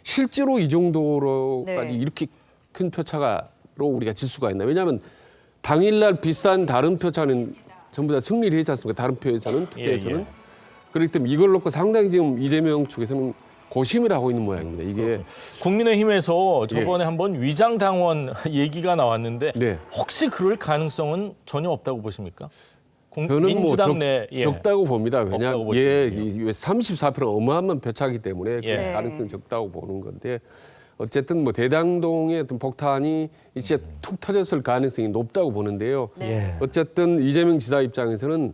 실제로 이 정도로까지 이렇게 큰 표차로 우리가 질 수가 있나? 왜냐하면 당일날 비슷한 다른 표차는 전부 다 승리를 했지 않습니까? 다른 표에서는 투표에서는. 그렇기 때문에 이걸 놓고 상당히 지금 이재명 측에서는 고심을 하고 있는 모양입니다. 이게 국민의힘에서 저번에 한번 위장당원 얘기가 나왔는데 혹시 그럴 가능성은 전혀 없다고 보십니까? 저는 뭐 적다고 봅니다. 왜냐하면 34% 어마어마한 표차이기 때문에 그 가능성이 적다고 보는 건데 어쨌든 뭐 대장동의 어떤 폭탄이 이제 툭 터졌을 가능성이 높다고 보는데요. 어쨌든 이재명 지사 입장에서는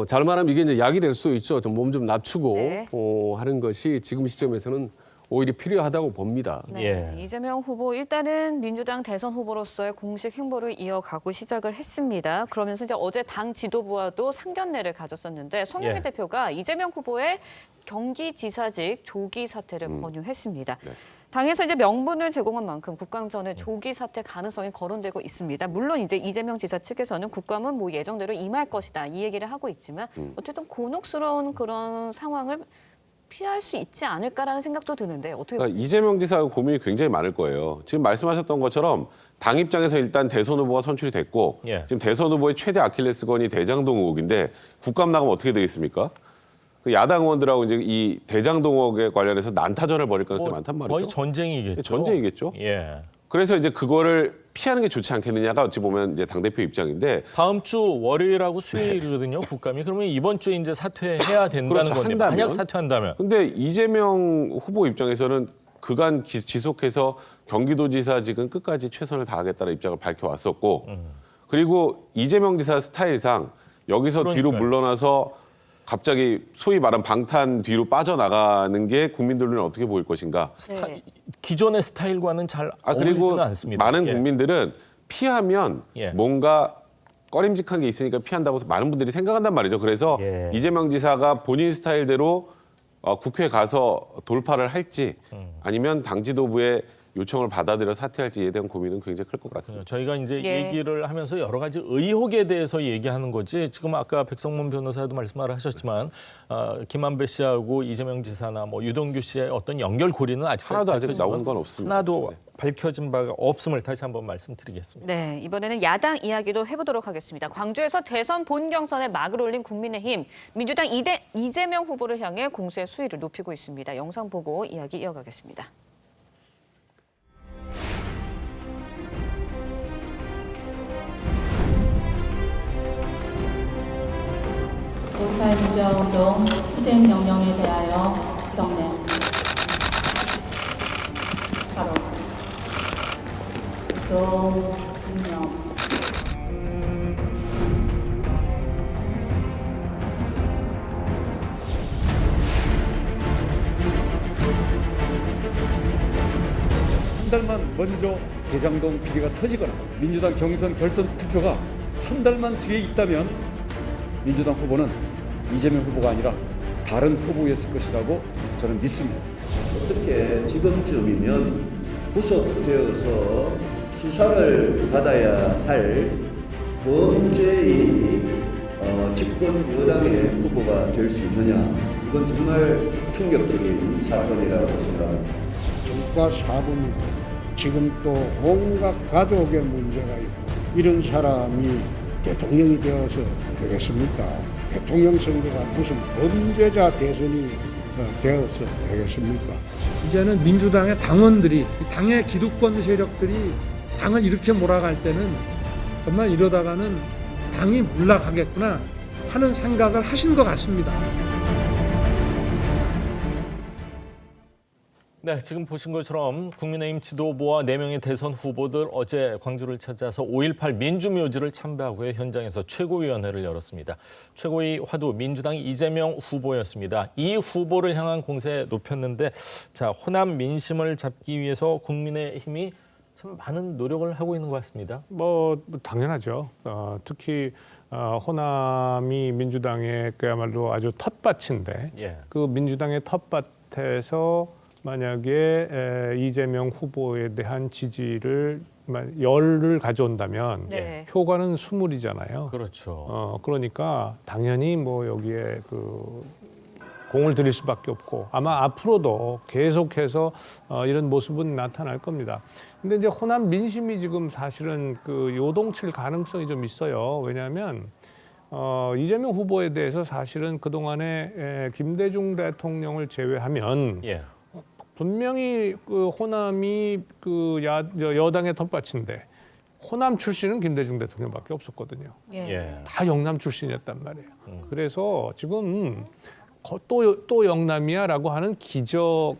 잘 말하면 이게 이제 약이 될 수 있죠. 좀 몸 좀 낮추고 하는 것이 지금 시점에서는 오히려 필요하다고 봅니다. 이재명 후보 일단은 민주당 대선 후보로서의 공식 행보를 이어가고 시작을 했습니다. 그러면서 이제 어제 당 지도부와도 상견례를 가졌었는데 송영길 대표가 이재명 후보의 경기지사직 조기 사퇴를 권유했습니다. 당에서 이제 명분을 제공한 만큼 국감전에 조기 사퇴 가능성이 거론되고 있습니다. 물론 이제 이재명 지사 측에서는 국감은 뭐 예정대로 임할 것이다 이 얘기를 하고 있지만 어쨌든 곤혹스러운 그런 상황을 피할 수 있지 않을까라는 생각도 드는데 어떻게 보세요? 이재명 지사가 고민이 굉장히 많을 거예요. 지금 말씀하셨던 것처럼 당 입장에서 일단 대선 후보가 선출이 됐고 지금 대선 후보의 최대 아킬레스건이 대장동 의혹인데 국감 나가면 어떻게 되겠습니까? 그 야당 의원들하고 이제 이 대장동 의혹에 관련해서 난타전을 벌일 가능성이 많단 말이죠. 거의 전쟁이겠죠. 전쟁이겠죠. 그래서 이제 그거를 피하는 게 좋지 않겠느냐가 어찌 보면 이제 당대표 입장인데 다음 주 월요일하고 수요일이거든요, 국감이. 그러면 이번 주에 이제 사퇴해야 된다는 건데 만약 사퇴한다면. 근데 이재명 후보 입장에서는 그간 지속해서 경기도지사직은 끝까지 최선을 다하겠다는 입장을 밝혀왔었고 그리고 이재명 지사 스타일상 여기서 뒤로 물러나서 갑자기 소위 말한 방탄 뒤로 빠져나가는 게 국민들은 어떻게 보일 것인가. 기존의 스타일과는 잘 그리고 어울리지는 않습니다. 많은 국민들은 피하면 뭔가 꺼림직한 게 있으니까 피한다고 해서 많은 분들이 생각한단 말이죠. 그래서 이재명 지사가 본인 스타일대로 국회에 가서 돌파를 할지 아니면 당 지도부의 요청을 받아들여 사퇴할지에 대한 고민은 굉장히 클 것 같습니다. 저희가 이제 얘기를 하면서 여러 가지 의혹에 대해서 얘기하는 거지 지금 아까 백성문 변호사도 말씀을 하셨지만 김한배 씨하고 이재명 지사나 뭐 유동규 씨의 어떤 연결고리는 하나도 아직 나온 건 없습니다. 하나도 밝혀진 바가 없음을 다시 한번 말씀드리겠습니다. 네, 이번에는 야당 이야기도 해보도록 하겠습니다. 광주에서 대선 본경선에 막을 올린 국민의힘, 민주당 이재명 후보를 향해 공세 수위를 높이고 있습니다. 영상 보고 이야기 이어가겠습니다. 경찰 무자우종 희생 영령에 대하여 기록내 바로 조명 한 달만 먼저 대장동 비리가 터지거나 민주당 경선 결선 투표가 한 달만 뒤에 있다면 민주당 후보는 이재명 후보가 아니라 다른 후보였을 것이라고 저는 믿습니다. 어떻게 지금쯤이면 구속되어서 수사를 받아야 할 범죄의 집권 여당의 후보가 될 수 있느냐, 이건 정말 충격적인 사건이라고 생각합니다. 국가 사범이고 지금 또 온갖 가족의 문제가 있고 이런 사람이 대통령이 되어서 되겠습니까? 대통령 선거가 무슨 범죄자 대선이 되어서 되겠습니까? 이제는 민주당의 당원들이, 당의 기득권 세력들이 당을 이렇게 몰아갈 때는 정말 이러다가는 당이 몰락하겠구나 하는 생각을 하신 것 같습니다. 네, 지금 보신 것처럼 국민의힘 지도부와 4명의 대선 후보들 어제 광주를 찾아서 5.18 민주묘지를 참배하고 현장에서 최고위원회를 열었습니다. 최고위 화두 민주당 이재명 후보였습니다. 이 후보를 향한 공세 높였는데, 자, 호남 민심을 잡기 위해서 국민의힘이 참 많은 노력을 하고 있는 것 같습니다. 뭐 당연하죠. 특히 호남이 민주당의 그야말로 아주 텃밭인데, 예. 그 민주당의 텃밭에서 만약에 이재명 후보에 대한 지지를 열을 가져온다면 네. 효과는 스물이잖아요. 그렇죠. 그러니까 당연히 뭐 여기에 그 공을 들일 수밖에 없고 아마 앞으로도 계속해서 이런 모습은 나타날 겁니다. 근데 이제 호남 민심이 지금 사실은 그 요동칠 가능성이 좀 있어요. 왜냐하면 이재명 후보에 대해서 사실은 그동안에 김대중 대통령을 제외하면 예. 분명히 그 호남이 그 여당의 텃밭인데 호남 출신은 김대중 대통령밖에 없었거든요. 예. 다 영남 출신이었단 말이에요. 그래서 지금 또 영남이야라고 하는 기적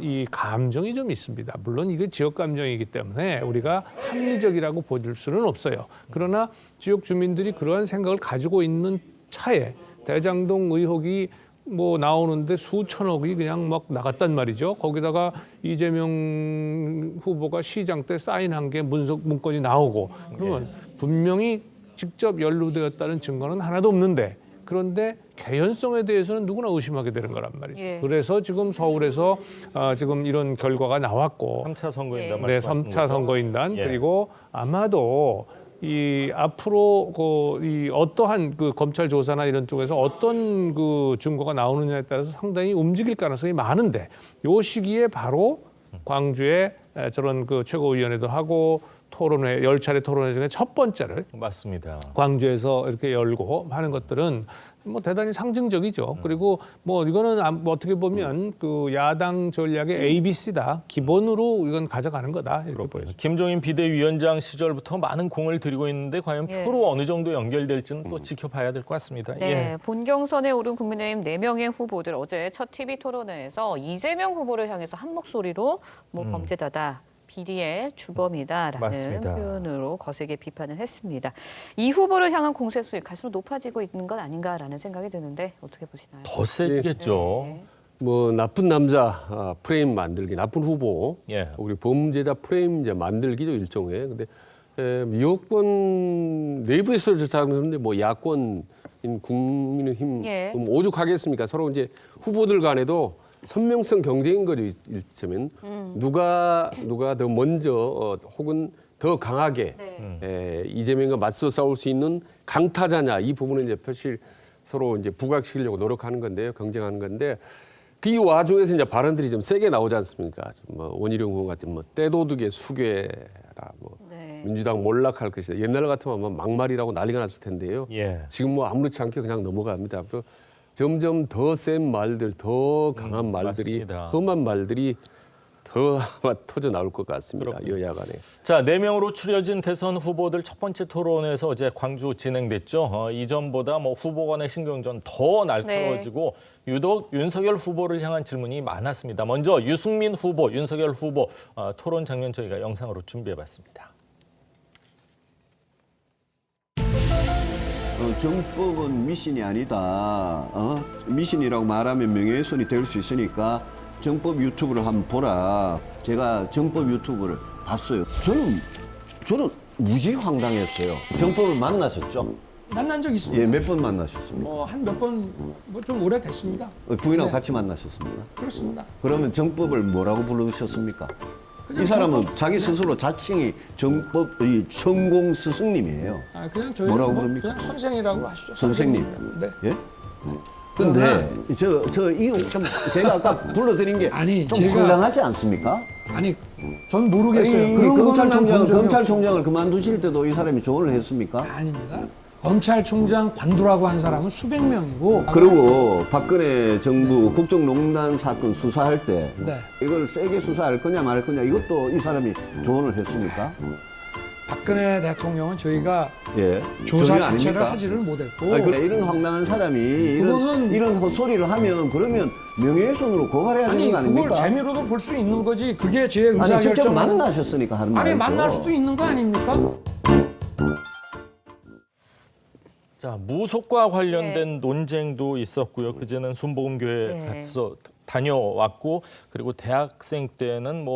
이 감정이 좀 있습니다. 물론 이게 지역 감정이기 때문에 우리가 합리적이라고 보일 수는 없어요. 그러나 지역 주민들이 그러한 생각을 가지고 있는 차에 대장동 의혹이 뭐 나오는데 수천억이 그냥 막 나갔단 말이죠. 거기다가 이재명 후보가 시장 때 사인한 게 문건이 나오고 그러면 분명히 직접 연루되었다는 증거는 하나도 없는데, 그런데 개연성에 대해서는 누구나 의심하게 되는 거란 말이죠. 예. 그래서 지금 서울에서 지금 이런 결과가 나왔고 3차 선거인단 네, 3차 선거인단 예. 그리고 아마도 이 앞으로 이 어떠한 그 검찰 조사나 이런 쪽에서 어떤 그 증거가 나오느냐에 따라서 상당히 움직일 가능성이 많은데, 요 시기에 바로 광주에 저런 그 최고위원회도 하고 토론회 10차례 토론회 중에 첫 번째를 맞습니다. 광주에서 이렇게 열고 하는 것들은 뭐 대단히 상징적이죠. 그리고 뭐 이거는 어떻게 보면 그 야당 전략의 ABC다. 기본으로 이건 가져가는 거다. 이렇게 보여요. 김종인 비대위원장 시절부터 많은 공을 들이고 있는데 과연 예. 표로 어느 정도 연결될지는 또 지켜봐야 될 것 같습니다. 네, 예. 본경선에 오른 국민의힘 4명의 후보들 어제 첫 TV 토론회에서 이재명 후보를 향해서 한 목소리로 뭐 범죄자다. 비리의 주범이다라는 맞습니다. 표현으로 거세게 비판을 했습니다. 이 후보를 향한 공세 수위 갈수록 높아지고 있는 것 아닌가라는 생각이 드는데 어떻게 보시나요? 더 세지겠죠. 네. 뭐 나쁜 남자 프레임 만들기, 나쁜 후보, 예. 우리 범죄자 프레임 이제 만들기도 일종의. 근데 여권 내부에서 조사하는데 뭐 야권인 국민의힘 예. 오죽하겠습니까? 서로 이제 후보들 간에도 선명성 경쟁인 거죠. 일테면 누가 더 먼저 혹은 더 강하게 이재명과 맞서 싸울 수 있는 강타자냐, 이 부분은 이제 표실 서로 이제 부각시키려고 노력하는 건데요, 경쟁하는 건데, 그 와중에서 이제 발언들이 좀 세게 나오지 않습니까? 뭐 원희룡 후보 같은 뭐 때도둑의 수괴라, 뭐 민주당 몰락할 것이다. 옛날 같으면 아마 막말이라고 난리가 났을 텐데요. 예. 지금 뭐 아무렇지 않게 그냥 넘어갑니다. 앞으로 점점 더 센 말들, 더 강한 말들이, 맞습니다. 험한 말들이 더 아마 터져 나올 것 같습니다. 여야 간에. 자, 4명으로 추려진 대선 후보들 첫 번째 토론에서 어제 광주 진행됐죠. 이전보다 뭐 후보 간의 신경전 더 날카로워지고 유독 윤석열 후보를 향한 질문이 많았습니다. 먼저 유승민 후보, 윤석열 후보 토론 장면 저희가 영상으로 준비해봤습니다. 정법은 미신이 아니다. 미신이라고 말하면 명예훼손이 될 수 있으니까 정법 유튜브를 한번 보라. 제가 정법 유튜브를 봤어요. 저는 무지 황당했어요. 정법을 만나셨죠? 만난 적 있습니다. 예, 몇 번 만나셨습니까? 한 몇 번 뭐 좀 오래됐습니다. 부인하고 네. 같이 만나셨습니다. 그렇습니다. 그러면 정법을 뭐라고 부르셨습니까? 이 사람은 자기 스스로 자칭이 정법의 천공 스승님이에요. 그냥 저희 뭐라고 부릅니까? 그냥 선생이라고 하시죠. 선생님. 네. 예? 근데 이거 좀 제가 아까 불러드린 게 좀 황당하지 않습니까? 아니, 전 모르겠어요. 그런 검찰총장을 그만두실 때도 이 사람이 조언을 했습니까? 아닙니다. 검찰총장 관두라고 한 사람은 수백 명이고. 그리고 박근혜 정부 국정농단 사건 수사할 때 네. 이걸 세게 수사할 거냐 말 거냐 이것도 이 사람이 조언을 했습니까? 박근혜 대통령은 저희가 예. 조사 전혀 자체를 아닙니까? 하지를 못했고. 그래, 이런 황당한 사람이 이런 헛소리를 하면 그러면 명예훼손으로 고발해야 되는 거 아닙니까? 그걸 재미로도 볼 수 있는 거지. 그게 제 의사결정. 아니 직접 만나셨으니까 하는 말이죠. 아니 만날 수도 있는 거 아닙니까? 자, 무속과 관련된 논쟁도 있었고요. 그제는 순복음교회 가서 다녀왔고, 그리고 대학생 때는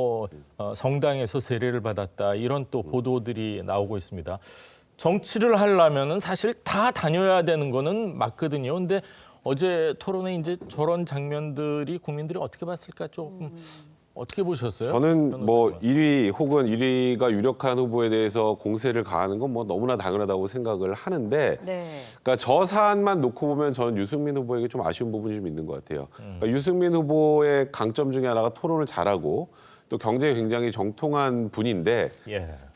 성당에서 세례를 받았다, 이런 또 보도들이 나오고 있습니다. 정치를 하려면은 사실 다 다녀야 되는 거는 맞거든요. 근데 어제 토론에 이제 저런 장면들이 국민들이 어떻게 봤을까, 조금 어떻게 보셨어요? 저는 1위 혹은 1위가 유력한 후보에 대해서 공세를 가하는 건 너무나 당연하다고 생각을 하는데, 그러니까 저 사안만 놓고 보면 저는 유승민 후보에게 좀 아쉬운 부분이 좀 있는 것 같아요. 그러니까 유승민 후보의 강점 중에 하나가 토론을 잘하고 또 경제에 굉장히 정통한 분인데,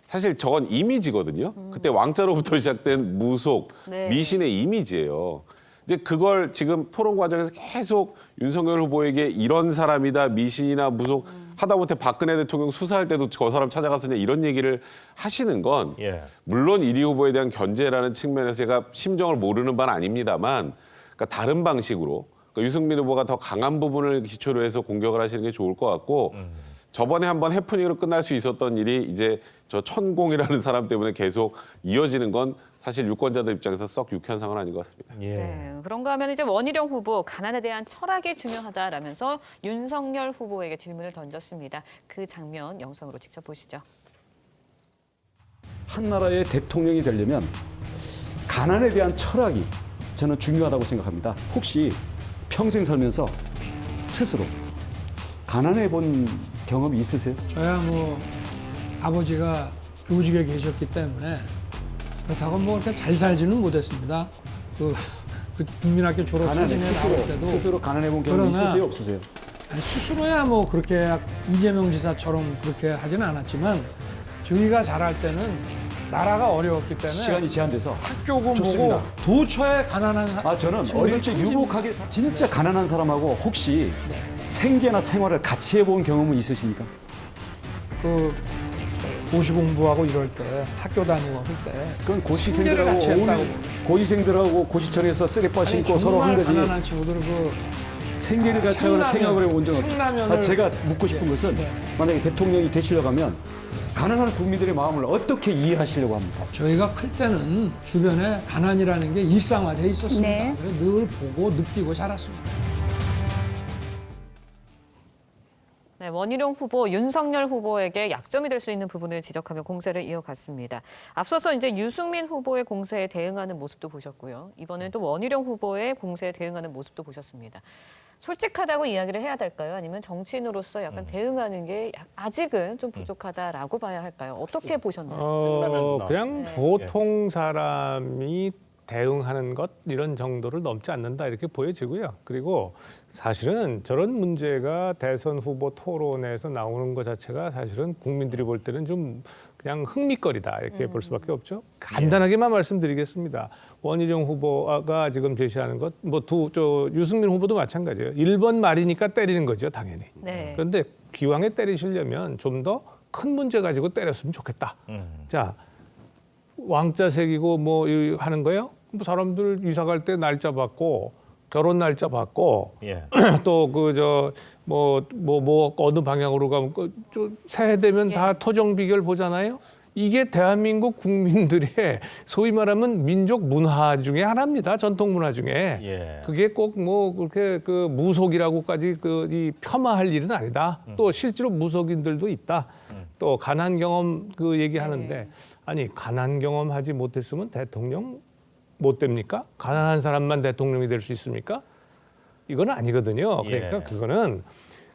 사실 저건 이미지거든요. 그때 왕자로부터 시작된 무속, 미신의 이미지예요. 이제 그걸 지금 토론 과정에서 계속 윤석열 후보에게 이런 사람이다, 미신이나 무속, 하다못해 박근혜 대통령 수사할 때도 저 사람 찾아갔으냐 이런 얘기를 하시는 건 물론 1위 후보에 대한 견제라는 측면에서 제가 심정을 모르는 바는 아닙니다만, 그러니까 다른 방식으로, 그러니까 유승민 후보가 더 강한 부분을 기초로 해서 공격을 하시는 게 좋을 것 같고, 저번에 한번 해프닝으로 끝날 수 있었던 일이 이제 저 천공이라는 사람 때문에 계속 이어지는 건 사실 유권자들 입장에서 썩 유쾌한 상황은 아닌 것 같습니다. 네, 그런가 하면 이제 원희룡 후보 가난에 대한 철학이 중요하다라면서 윤석열 후보에게 질문을 던졌습니다. 그 장면 영상으로 직접 보시죠. 한 나라의 대통령이 되려면 가난에 대한 철학이 저는 중요하다고 생각합니다. 혹시 평생 살면서 스스로 가난해 본 경험이 있으세요? 저야 아버지가 교직에 계셨기 때문에 그렇다고 그렇게 잘 살지는 못했습니다. 그 국민학교 졸업 사진에 나올 때도 스스로 가난해 본 경험이 있으세요, 없으세요? 아니, 스스로야 그렇게 이재명 지사처럼 그렇게 하진 않았지만, 저희가 잘할 때는 나라가 어려웠기 때문에 시간이 제한돼서 학교고 좋습니다. 뭐고 도처에 가난한 저는 어릴 때 유복하게 진짜 가난한 사람하고 혹시 생계나 생활을 같이 해본 경험은 있으십니까? 고시 공부하고 이럴 때, 학교 다니고 할 때. 그건 고시생들하고 고시청에서 쓰레빠 신고 서로 한 거지. 가난한 친구들 생계를 같이 하거나 생각을 해본 적 없어요. 제가 묻고 싶은 것은 만약에 대통령이 되시려고 하면 가난한 국민들의 마음을 어떻게 이해하시려고 합니까? 저희가 클 때는 주변에 가난이라는 게 일상화되어 있었습니다. 그래서 늘 보고 느끼고 자랐습니다. 네, 원희룡 후보, 윤석열 후보에게 약점이 될 수 있는 부분을 지적하며 공세를 이어갔습니다. 앞서서 이제 유승민 후보의 공세에 대응하는 모습도 보셨고요. 이번엔 또 원희룡 후보의 공세에 대응하는 모습도 보셨습니다. 솔직하다고 이야기를 해야 될까요? 아니면 정치인으로서 약간 대응하는 게 아직은 좀 부족하다라고 봐야 할까요? 어떻게 보셨나요? 그냥 보통 사람이 대응하는 것 이런 정도를 넘지 않는다 이렇게 보여지고요. 그리고 사실은 저런 문제가 대선 후보 토론에서 나오는 것 자체가 사실은 국민들이 볼 때는 좀 그냥 흥미거리다 이렇게 볼 수밖에 없죠. 간단하게만 말씀드리겠습니다. 원희룡 후보가 지금 제시하는 것, 유승민 후보도 마찬가지예요. 1번 말이니까 때리는 거죠, 당연히. 그런데 기왕에 때리시려면 좀 더 큰 문제 가지고 때렸으면 좋겠다. 자, 왕자 새기고 하는 거예요? 사람들 이사 갈 때 날짜 받고 결혼 날짜 받고 또 어느 방향으로 가면 새해 되면 다 토정 비결 보잖아요. 이게 대한민국 국민들의 소위 말하면 민족 문화 중에 하나입니다. 전통 문화 중에. 그게 꼭 그렇게 무속이라고까지 이 폄하할 일은 아니다. 또 실제로 무속인들도 있다. 또 가난 경험 얘기하는데 아니 가난 경험하지 못했으면 대통령 못 됩니까? 가난한 사람만 대통령이 될 수 있습니까? 이건 아니거든요. 그러니까 그거는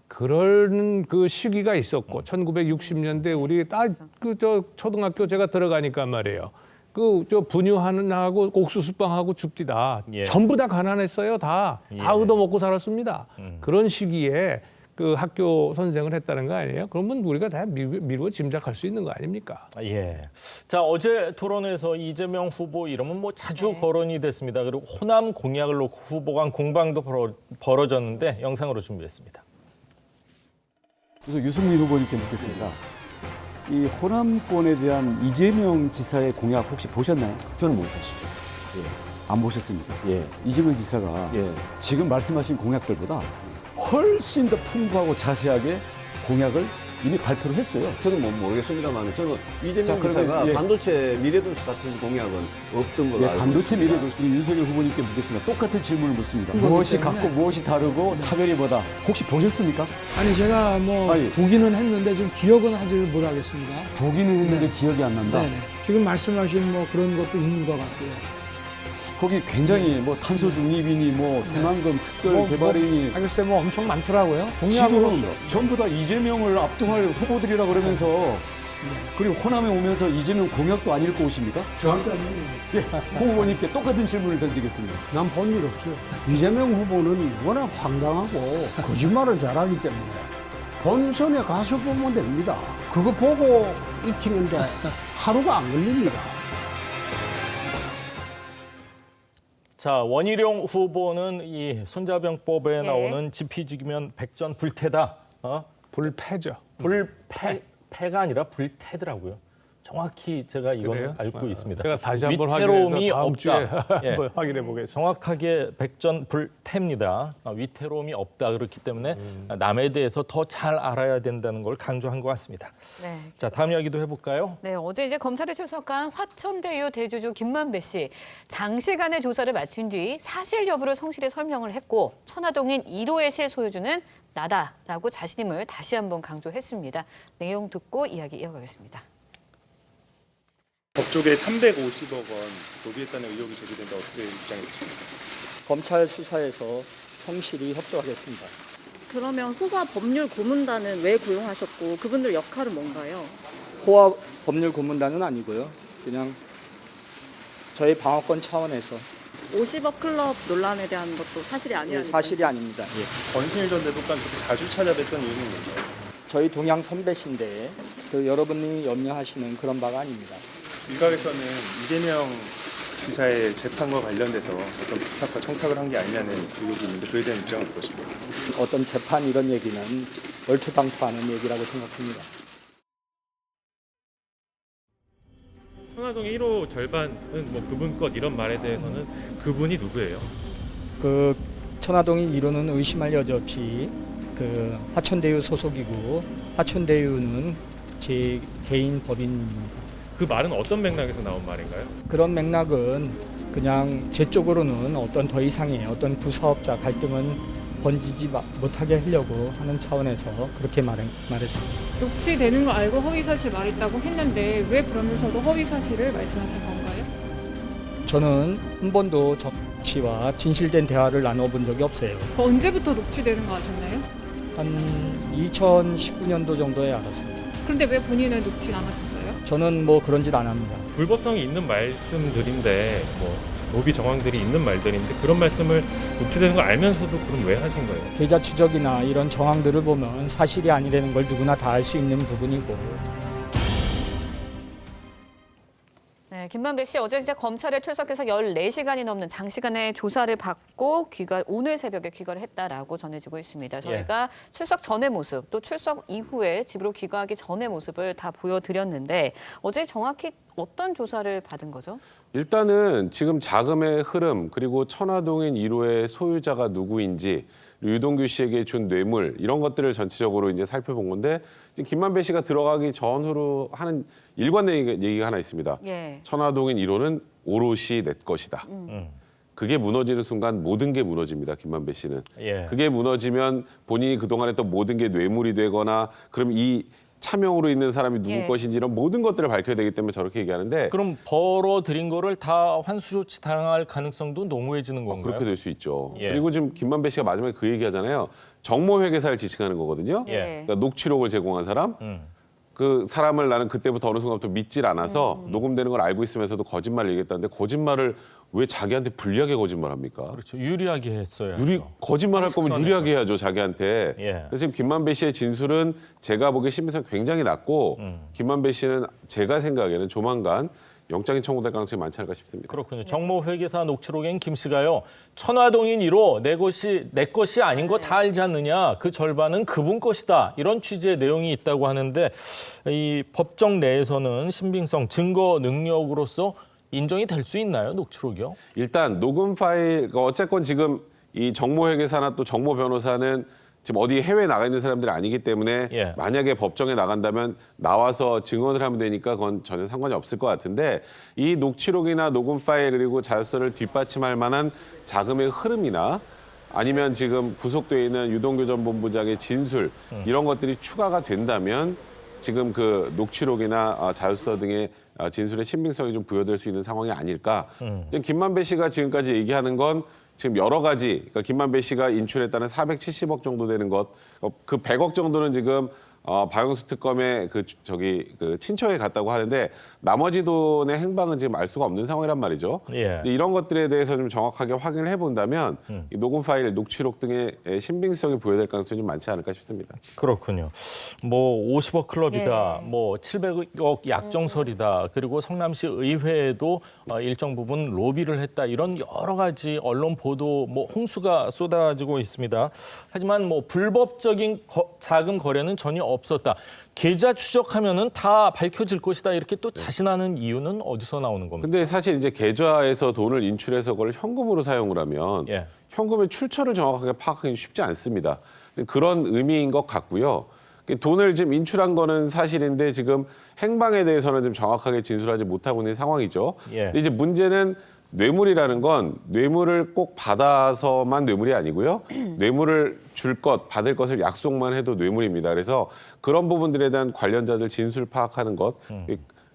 그런 그 시기가 있었고 1960년대 우리 딱 그 저 초등학교 제가 들어가니까 말이에요. 그 저 분유하고 옥수수빵하고 줍디다. 예. 전부 다 가난했어요. 다 얻어먹고 살았습니다. 그런 시기에 그 학교 선생을 했다는 거 아니에요? 그러면 우리가 다 미루어 짐작할 수 있는 거 아닙니까? 예. 자, 어제 토론에서 이재명 후보 이름은 뭐 자주 거론이 됐습니다. 그리고 호남 공약을 놓고 후보 간 공방도 벌어졌는데 영상으로 준비했습니다. 그래서 유승민 후보님께 묻겠습니다. 이 호남권에 대한 이재명 지사의 공약 혹시 보셨나요? 저는 못 봤습니다. 안 보셨습니까? 예. 이재명 지사가 예. 지금 말씀하신 공약들보다 훨씬 더 풍부하고 자세하게 공약을 이미 발표를 했어요. 저는 뭐 모르겠습니다만 저는 이재명 자, 그러면, 지사가 예. 반도체 미래도시 같은 공약은 없던 걸로 알고 반도체 있습니다. 미래도시 우리 윤석열 후보님께 묻겠습니다. 똑같은 질문을 묻습니다. 무엇이 같고 무엇이 다르고 차별이 뭐다. 혹시 보셨습니까? 아니 제가 뭐 보기는 했는데 좀 기억은 하지 못하겠습니다. 보기는 했는데 기억이 안 난다. 네네. 지금 말씀하신 뭐 그런 것도 있는 것 같고요. 거기 굉장히 뭐 탄소 중립이니 뭐 새만금 특별 개발이니 글쎄 뭐 엄청 많더라고요. 지금 공약으로서. 전부 다 이재명을 압도할 후보들이라 그러면서 그리고 호남에 오면서 이재명 공약도 안 읽고 오십니까? 저한테 아니에요. 예, 홍 후보님께 똑같은 질문을 던지겠습니다. 난 본 일 없어요. 이재명 후보는 워낙 황당하고 거짓말을 잘하기 때문에 본선에 가서 보면 됩니다. 그거 보고 익히는데 하루가 안 걸립니다. 자, 원희룡 후보는 이 손자병법에 나오는 지피지기면 백전불태다. 불패죠. 패가 아니라 불태더라고요. 정확히 제가 이거는 알고 있습니다. 제가 다시 한번 위태로움이 확인해서 다음 주에 없다. 예. 한번 확인해 보겠습니다. 정확하게 백전불태입니다. 위태로움이 없다. 그렇기 때문에 남에 대해서 더 잘 알아야 된다는 걸 강조한 것 같습니다. 네. 자, 다음 이야기도 해볼까요? 네, 어제 이제 검찰에 출석한 화천대유 대주주 김만배 씨 장시간의 조사를 마친 뒤 사실 여부를 성실히 설명을 했고 천화동인 1호의 실소유주는 나다라고 자신임을 다시 한번 강조했습니다. 내용 듣고 이야기 이어가겠습니다. 법조계 350억 원 로비했다는 의혹이 제기된다. 어떻게 입장이십니까? 검찰 수사에서 성실히 협조하겠습니다. 그러면 호화 법률 고문단은 왜 고용하셨고 그분들 역할은 뭔가요? 호화 법률 고문단은 아니고요. 그냥 저희 방어권 차원에서 50억 클럽 논란에 대한 것도 사실이 아니라니까요. 사실이 아닙니다. 권순일 전 대법관 그렇게 자주 찾아뵀던 이유는 뭔가요? 저희 동양 선배신데 여러분이 염려하시는 그런 바가 아닙니다. 일각에서는 이재명 지사의 재판과 관련돼서 어떤 부탁과 청탁을 한 게 아니냐는 의혹이 있는데 그에 대한 입장은 어떠십니까? 어떤 재판 이런 얘기는 얼토당토하는 얘기라고 생각합니다. 천화동 1호 절반은 뭐 그분 것 이런 말에 대해서는 그분이 누구예요? 그 천화동인 1호는 의심할 여지 없이 그 화천대유 소속이고 화천대유는 제 개인 법인입니다. 그 말은 어떤 맥락에서 나온 말인가요? 그런 맥락은 그냥 제 쪽으로는 어떤 더 이상의 어떤 부사업자 갈등은 번지지 못하게 하려고 하는 차원에서 그렇게 말했습니다. 녹취되는 거 알고 허위사실 말했다고 했는데 왜 그러면서도 허위사실을 말씀하신 건가요? 저는 한 번도 적 씨와 진실된 대화를 나눠본 적이 없어요. 언제부터 녹취되는 거 아셨나요? 한 2019년도 정도에 알았습니다. 그런데 왜 본인은 녹취 안 하셨어요? 저는 뭐 그런 짓 안 합니다. 불법성이 있는 말씀들인데 뭐 로비 정황들이 있는 말들인데 그런 말씀을 녹취되는 걸 알면서도 그럼 왜 하신 거예요? 계좌 추적이나 이런 정황들을 보면 사실이 아니라는 걸 누구나 다 알 수 있는 부분이고. 네, 김만배 씨 어제 이제 검찰에 출석해서 14시간이 넘는 장시간의 조사를 받고 오늘 새벽에 귀가를 했다라고 전해지고 있습니다. 저희가 출석 전의 모습, 또 출석 이후에 집으로 귀가하기 전의 모습을 다 보여드렸는데 어제 정확히 어떤 조사를 받은 거죠? 일단은 지금 자금의 흐름 그리고 천화동인 1호의 소유자가 누구인지 유동규 씨에게 준 뇌물 이런 것들을 전체적으로 이제 살펴본 건데 김만배 씨가 들어가기 전후로 하는 일관된 얘기가 하나 있습니다. 예. 천화동인 1호는 오롯이 내 것이다. 그게 무너지는 순간 모든 게 무너집니다. 김만배 씨는. 예. 그게 무너지면 본인이 그동안 했던 모든 게 뇌물이 되거나 그럼 이 차명으로 있는 사람이 누구 예. 것인지 이런 모든 것들을 밝혀야 되기 때문에 저렇게 얘기하는데 그럼 벌어들인 거를 다 환수 조치 당할 가능성도 농후해지는 건가요? 그렇게 될 수 있죠. 예. 그리고 지금 김만배 씨가 마지막에 그 얘기하잖아요. 정모회계사를 지칭하는 거거든요. 예. 그러니까 녹취록을 제공한 사람. 그 사람을 나는 그때부터 어느 순간부터 믿질 않아서 녹음되는 걸 알고 있으면서도 거짓말을 얘기했다는데 거짓말을 왜 자기한테 불리하게 거짓말합니까? 그렇죠. 유리하게 했어요. 거짓말할 거면 유리하게 해야죠, 자기한테. 예. 그래서 지금 김만배 씨의 진술은 제가 보기에 신빙성 굉장히 낮고 김만배 씨는 제가 생각에는 조만간 영장이 청구될 가능성이 많지 않을까 싶습니다. 그렇군요. 정모 회계사 녹취록엔 김 씨가요. 천화동인 1호 내 것이 아닌 거 다 알지 않느냐. 그 절반은 그분 것이다. 이런 취지의 내용이 있다고 하는데 이 법정 내에서는 신빙성 증거 능력으로서 인정이 될 수 있나요? 녹취록이요? 일단 녹음 파일 어쨌건 지금 이 정모 회계사나 또 정모 변호사는 지금 어디 해외에 나가 있는 사람들이 아니기 때문에 예. 만약에 법정에 나간다면 나와서 증언을 하면 되니까 그건 전혀 상관이 없을 것 같은데 이 녹취록이나 녹음 파일 그리고 자료서를 뒷받침할 만한 자금의 흐름이나 아니면 지금 구속돼 있는 유동규 전 본부장의 진술 이런 것들이 추가가 된다면 지금 그 녹취록이나 자료서 등의 진술의 신빙성이 좀 부여될 수 있는 상황이 아닐까. 지금 김만배 씨가 지금까지 얘기하는 건 지금 여러 가지, 그러니까 김만배 씨가 인출했다는 470억 정도 되는 것, 그 100억 정도는 지금 박영수 특검의 그 친척에 갔다고 하는데 나머지 돈의 행방은 지금 알 수가 없는 상황이란 말이죠. 예. 이런 것들에 대해서 좀 정확하게 확인을 해본다면 이 녹음 파일, 녹취록 등의 신빙성이 부여될 가능성이 좀 많지 않을까 싶습니다. 그렇군요. 뭐 50억 클럽이다, 예. 뭐 700억 약정설이다, 그리고 성남시 의회에도 일정 부분 로비를 했다 이런 여러 가지 언론 보도 뭐 홍수가 쏟아지고 있습니다. 하지만 뭐 불법적인 자금 거래는 전혀 없었다. 계좌 추적하면은 다 밝혀질 것이다 이렇게 또 자신하는 이유는 어디서 나오는 겁니까? 근데 사실 이제 계좌에서 돈을 인출해서 그걸 현금으로 사용을 하면 예. 현금의 출처를 정확하게 파악하기 쉽지 않습니다. 그런 의미인 것 같고요. 돈을 지금 인출한 거는 사실인데 지금 행방에 대해서는 좀 정확하게 진술하지 못하고 있는 상황이죠. 예. 근데 이제 문제는 뇌물이라는 건 뇌물을 꼭 받아서만 뇌물이 아니고요. 뇌물을 줄 것, 받을 것을 약속만 해도 뇌물입니다. 그래서 그런 부분들에 대한 관련자들 진술 파악하는 것.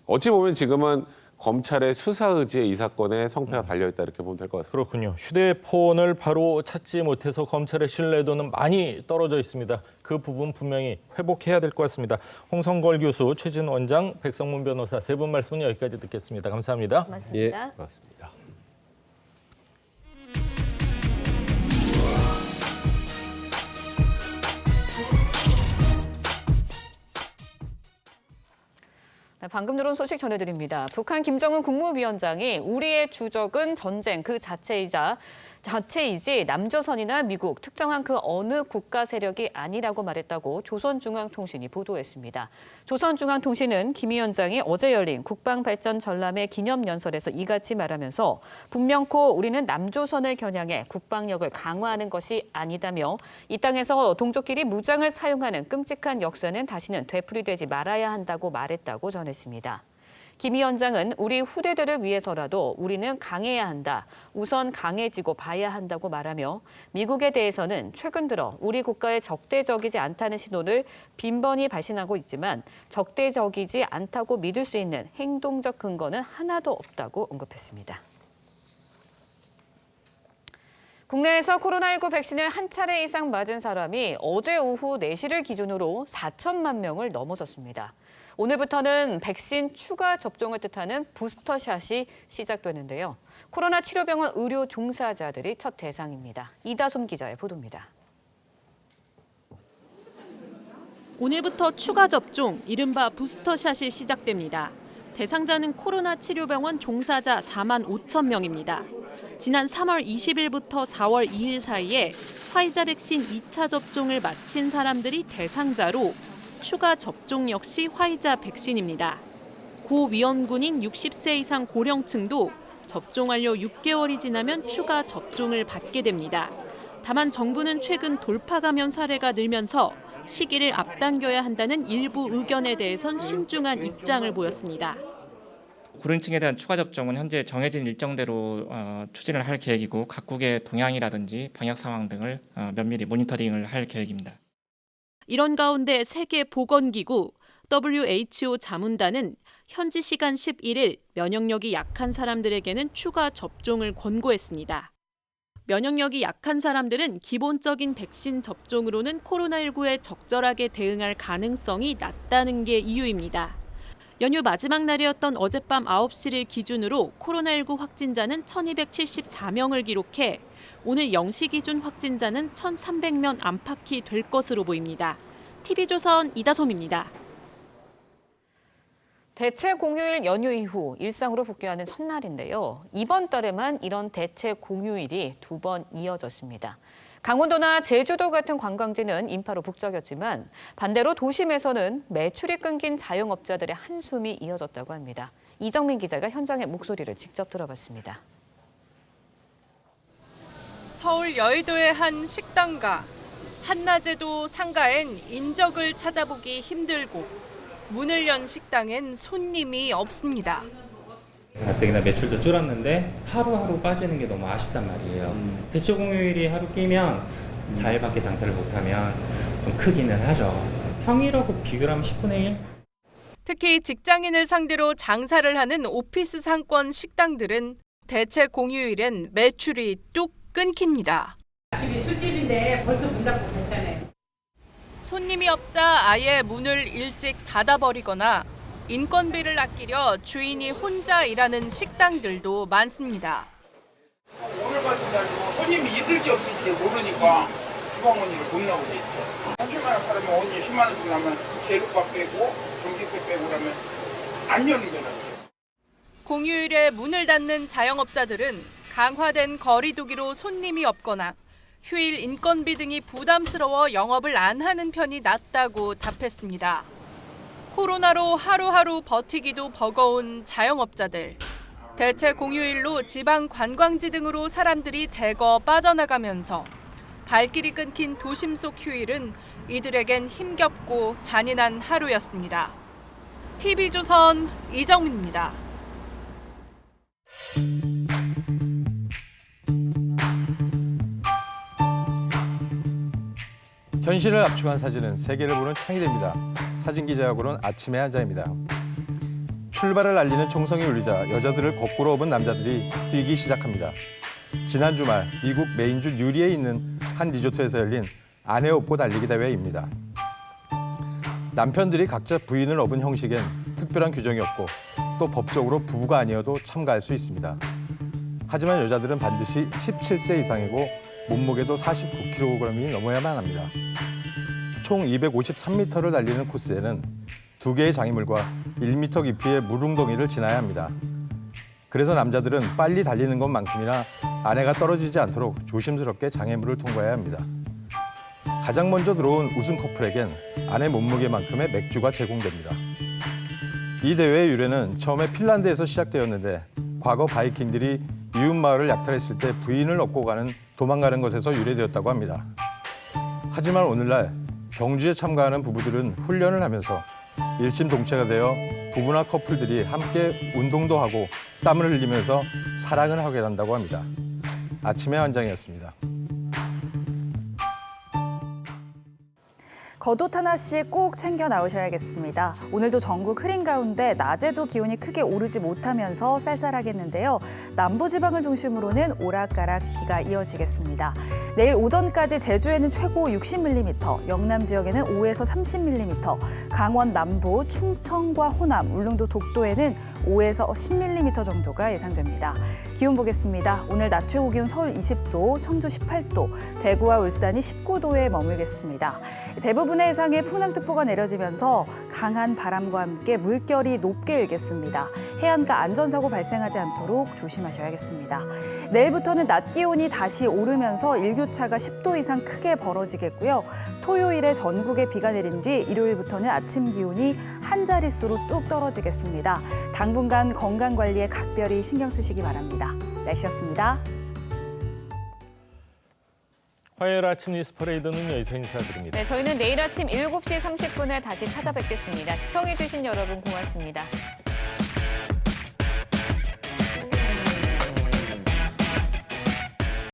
어찌 보면 지금은 검찰의 수사 의지에 이 사건에 성패가 달려있다 이렇게 보면 될 것 같습니다. 그렇군요. 휴대폰을 바로 찾지 못해서 검찰의 신뢰도는 많이 떨어져 있습니다. 그 부분 분명히 회복해야 될 것 같습니다. 홍성걸 교수, 최진 원장, 백성문 변호사 세 분 말씀은 여기까지 듣겠습니다. 감사합니다. 고맙습니다. 예, 맞습니다. 네, 방금 들어온 소식 전해드립니다. 북한 김정은 국무위원장이 우리의 주적은 전쟁 그 자체이지 남조선이나 미국, 특정한 그 어느 국가 세력이 아니라고 말했다고 조선중앙통신이 보도했습니다. 조선중앙통신은 김 위원장이 어제 열린 국방발전 전람회 기념연설에서 이같이 말하면서 분명코 우리는 남조선을 겨냥해 국방력을 강화하는 것이 아니다며 이 땅에서 동족끼리 무장을 사용하는 끔찍한 역사는 다시는 되풀이되지 말아야 한다고 말했다고 전했습니다. 김 위원장은 우리 후대들을 위해서라도 우리는 강해야 한다. 우선 강해지고 봐야 한다고 말하며 미국에 대해서는 최근 들어 우리 국가에 적대적이지 않다는 신호를 빈번히 발신하고 있지만 적대적이지 않다고 믿을 수 있는 행동적 근거는 하나도 없다고 언급했습니다. 국내에서 코로나19 백신을 한 차례 이상 맞은 사람이 어제 오후 4시를 기준으로 4천만 명을 넘어섰습니다. 오늘부터는 백신 추가 접종을 뜻하는 부스터샷이 시작되는데요. 코로나 치료병원 의료 종사자들이 첫 대상입니다. 이다솜 기자의 보도입니다. 오늘부터 추가 접종, 이른바 부스터샷이 시작됩니다. 대상자는 코로나 치료병원 종사자 4만 5천 명입니다. 지난 3월 20일부터 4월 2일 사이에 화이자 백신 2차 접종을 마친 사람들이 대상자로 추가 접종 역시 화이자 백신입니다. 고위험군인 60세 이상 고령층도 접종 완료 6개월이 지나면 추가 접종을 받게 됩니다. 다만 정부는 최근 돌파 감염 사례가 늘면서 시기를 앞당겨야 한다는 일부 의견에 대해선 신중한 입장을 보였습니다. 고령층에 대한 추가 접종은 현재 정해진 일정대로 추진을 할 계획이고 각국의 동향이라든지 방역 상황 등을 면밀히 모니터링을 할 계획입니다. 이런 가운데 세계보건기구, WHO 자문단은 현지 시간 11일 면역력이 약한 사람들에게는 추가 접종을 권고했습니다. 면역력이 약한 사람들은 기본적인 백신 접종으로는 코로나19에 적절하게 대응할 가능성이 낮다는 게 이유입니다. 연휴 마지막 날이었던 어젯밤 9시를 기준으로 코로나19 확진자는 1,274명을 기록해 오늘 0시 기준 확진자는 1,300명 안팎이 될 것으로 보입니다. TV조선 이다솜입니다. 대체 공휴일 연휴 이후 일상으로 복귀하는 첫날인데요. 이번 달에만 이런 대체 공휴일이 2번 이어졌습니다. 강원도나 제주도 같은 관광지는 인파로 북적였지만 반대로 도심에서는 매출이 끊긴 자영업자들의 한숨이 이어졌다고 합니다. 이정민 기자가 현장의 목소리를 직접 들어봤습니다. 서울 여의도의 한 식당가. 한낮에도 상가엔 인적을 찾아보기 힘들고 문을 연 식당엔 손님이 없습니다. 가뜩이나 매출도 줄었는데 하루하루 빠지는 게 너무 아쉽단 말이에요. 대체 공휴일이 하루 끼면 4일밖에 장사를 못하면 좀 크기는 하죠. 평일하고 비교하면 10분의 1? 특히 직장인을 상대로 장사를 하는 오피스 상권 식당들은 대체 공휴일엔 매출이 뚝 끊깁니다. 집이 술집인데 벌써 문 닫고 괜찮아요. 손님이 없자 아예 문을 일찍 닫아버리거나 인건비를 아끼려 주인이 혼자 일하는 식당들도 많습니다. 오늘 같은 날도 손님이 있을지 없을지 모르니까 주방문의를 못 나오게 있죠. 30만 원 팔으면 언제 10만 원 주면 재료값 빼고 전기세 빼고 그러면 안 여는 게 낫죠. 공휴일에 문을 닫는 자영업자들은 강화된 거리두기로 손님이 없거나 휴일 인건비 등이 부담스러워 영업을 안 하는 편이 낫다고 답했습니다. 코로나로 하루하루 버티기도 버거운 자영업자들. 대체 공휴일로 지방 관광지 등으로 사람들이 대거 빠져나가면서 발길이 끊긴 도심 속 휴일은 이들에겐 힘겹고 잔인한 하루였습니다. TV조선 이정민입니다. 현실을 압축한 사진은 세계를 보는 창이 됩니다. 사진기자가 고른 아침의 한자입니다. 출발을 알리는 총성이 울리자 여자들을 거꾸로 업은 남자들이 뛰기 시작합니다. 지난 주말 미국 메인주 뉴리에 있는 한 리조트에서 열린 아내 업고 달리기 대회입니다. 남편들이 각자 부인을 업은 형식엔 특별한 규정이 없고 또 법적으로 부부가 아니어도 참가할 수 있습니다. 하지만 여자들은 반드시 17세 이상이고 몸무게도 49kg이 넘어야만 합니다. 총 253m를 달리는 코스에는 2개의 장애물과 1m 깊이의 물웅덩이를 지나야 합니다. 그래서 남자들은 빨리 달리는 것만큼이나 아내가 떨어지지 않도록 조심스럽게 장애물을 통과해야 합니다. 가장 먼저 들어온 우승 커플에겐 아내 몸무게만큼의 맥주가 제공됩니다. 이 대회의 유래는 처음에 핀란드에서 시작되었는데 과거 바이킹들이 이웃마을을 약탈했을 때 부인을 업고 도망가는 것에서 유래되었다고 합니다. 하지만 오늘날 경주에 참가하는 부부들은 훈련을 하면서 일심동체가 되어 부부나 커플들이 함께 운동도 하고 땀을 흘리면서 사랑을 하게 한다고 합니다. 아침의 한장이었습니다. 겉옷 하나씩 꼭 챙겨 나오셔야겠습니다. 오늘도 전국 흐린 가운데 낮에도 기온이 크게 오르지 못하면서 쌀쌀하겠는데요. 남부지방을 중심으로는 오락가락 비가 이어지겠습니다. 내일 오전까지 제주에는 최고 60mm, 영남 지역에는 5에서 30mm, 강원 남부, 충청과 호남, 울릉도 독도에는 5에서 10mm 정도가 예상됩니다. 기온 보겠습니다. 오늘 낮 최고 기온 서울 20도, 청주 18도, 대구와 울산이 19도에 머물겠습니다. 대부분의 해상에 풍랑특보가 내려지면서 강한 바람과 함께 물결이 높게 일겠습니다. 해안가 안전사고 발생하지 않도록 조심하셔야겠습니다. 내일부터는 낮 기온이 다시 오르면서 일교차가 10도 이상 크게 벌어지겠고요. 토요일에 전국에 비가 내린 뒤 일요일부터는 아침 기온이 한 자릿수로 뚝 떨어지겠습니다. 당분간 건강관리에 각별히 신경 쓰시기 바랍니다. 날씨였습니다. 화요일 아침 뉴스 퍼레이드는 여기서 인사드립니다. 네, 저희는 내일 아침 7시 30분에 다시 찾아뵙겠습니다. 시청해주신 여러분 고맙습니다.